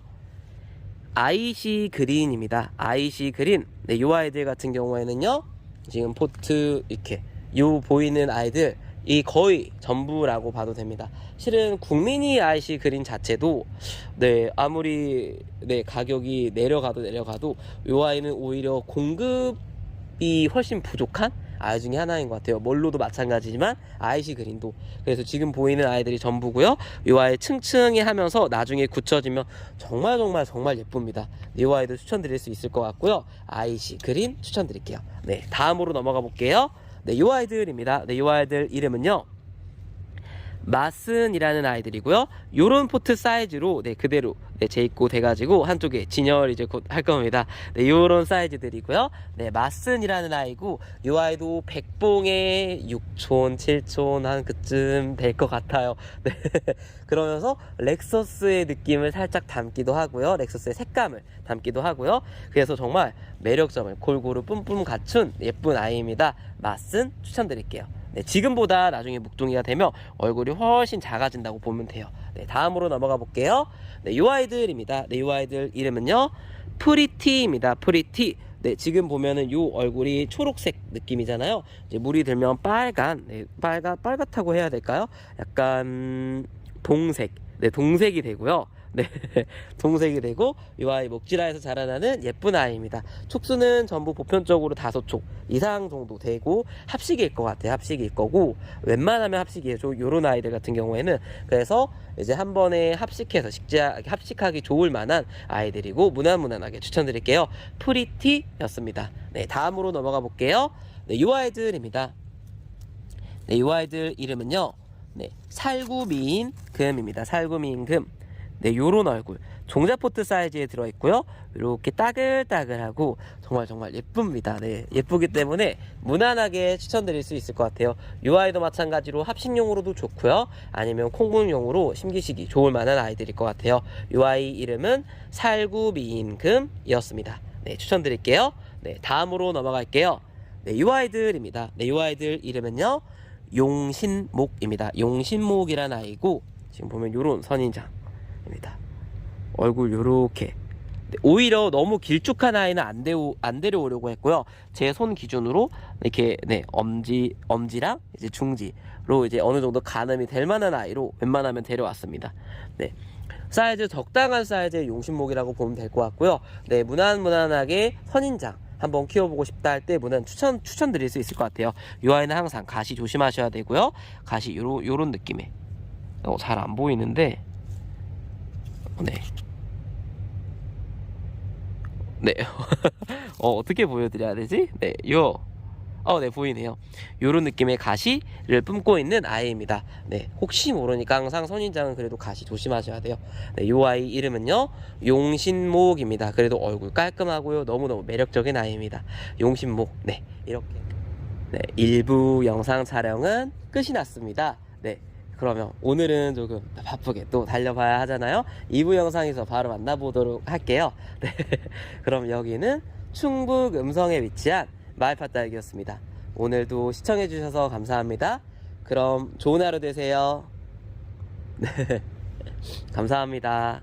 아이시 그린입니다. 아이시 그린. 네, 이 아이들 같은 경우에는요 지금 포트 이렇게 요 보이는 아이들 이 거의 전부라고 봐도 됩니다. 실은 국민이 아이시 그린 자체도 네, 아무리 네, 가격이 내려가도 요 아이는 오히려 공급이 훨씬 부족한 아이 중에 하나인 것 같아요. 멀로도 마찬가지지만 아이시 그린도. 그래서 지금 보이는 아이들이 전부고요. 이 아이 층층이 하면서 나중에 굳혀지면 정말 예쁩니다. 이 아이도 추천드릴 수 있을 것 같고요. 아이시 그린 추천드릴게요. 네, 다음으로 넘어가 볼게요. 네, 이 아이들입니다. 네, 이 아이들 이름은요 마슨이라는 아이들이고요. 요런 포트 사이즈로 네, 그대로 네, 재입고 돼가지고 한쪽에 진열 이제 곧 할 겁니다. 네, 요런 사이즈들이고요. 네, 마슨이라는 아이고 요 아이도 백봉에 6촌 7촌 한 그쯤 될 것 같아요. 네. 그러면서 렉서스의 느낌을 살짝 담기도 하고요. 렉서스의 색감을 담기도 하고요. 그래서 정말 매력점을 골고루 뿜뿜 갖춘 예쁜 아이입니다. 마슨 추천드릴게요. 네, 지금보다 나중에 묵둥이가 되면 얼굴이 훨씬 작아진다고 보면 돼요. 네, 다음으로 넘어가 볼게요. 네, 이 아이들입니다. 네, 이 아이들 이름은요 프리티입니다. 프리티. 네, 지금 보면은 요 얼굴이 초록색 느낌이잖아요. 이제 물이 들면 빨간, 네, 빨갛다고 해야 될까요? 약간 동색, 네, 동색이 되고요. 네, 동색이 되고 이 아이 목지라에서 자라나는 예쁜 아이입니다. 촉수는 전부 보편적으로 5촉 이상 정도 되고 합식일 것 같아요. 합식일 거고 웬만하면 합식이에요. 요런 아이들 같은 경우에는. 그래서 이제 한 번에 합식해서 합식하기 좋을 만한 아이들이고 무난무난하게 추천드릴게요. 프리티였습니다. 네, 다음으로 넘어가 볼게요. 네, 이 아이들입니다. 네, 이 아이들 이름은요 네, 살구미인 금입니다. 살구미인 금. 네, 요런 얼굴 종자포트 사이즈에 들어있고요. 이렇게 따글따글하고 정말 예쁩니다. 네, 예쁘기 때문에 무난하게 추천드릴 수 있을 것 같아요. 이 아이도 마찬가지로 합식용으로도 좋고요. 아니면 콩분용으로 심기시기 좋을 만한 아이들일 것 같아요. 이 아이 이름은 살구미인금이었습니다. 네, 추천드릴게요. 네, 다음으로 넘어갈게요. 네, 이 아이들입니다. 네, 이 아이들 이름은요 용신목입니다. 용신목이라는 아이고 지금 보면 요런 선인장 입니다. 얼굴 요렇게. 네, 오히려 너무 길쭉한 아이는 안 데려오려고 했고요. 제 손 기준으로 이렇게 네, 엄지랑 이제 중지로 이제 어느 정도 가늠이 될 만한 아이로 웬만하면 데려왔습니다. 네. 사이즈 적당한 사이즈의 용신목이라고 보면 될 것 같고요. 네, 무난하게 선인장 한번 키워보고 싶다 할 때 추천드릴 수 있을 것 같아요. 이 아이는 항상 가시 조심하셔야 되고요. 가시 요런 느낌의 잘 안 보이는데 네. 네. 어떻게 보여드려야 되지? 네, 네, 보이네요. 요런 느낌의 가시를 뿜고 있는 아이입니다. 네, 혹시 모르니까 항상 선인장은 그래도 가시 조심하셔야 돼요. 네, 요 아이 이름은요, 용신목입니다. 그래도 얼굴 깔끔하고요. 너무너무 매력적인 아이입니다. 용신목. 네, 이렇게. 네, 1부 영상 촬영은 끝이 났습니다. 네. 그러면 오늘은 조금 바쁘게 또 달려봐야 하잖아요. 2부 영상에서 바로 만나보도록 할게요. 네. 그럼 여기는 충북 음성에 위치한 마을팥딸기였습니다. 오늘도 시청해주셔서 감사합니다. 그럼 좋은 하루 되세요. 네. 감사합니다.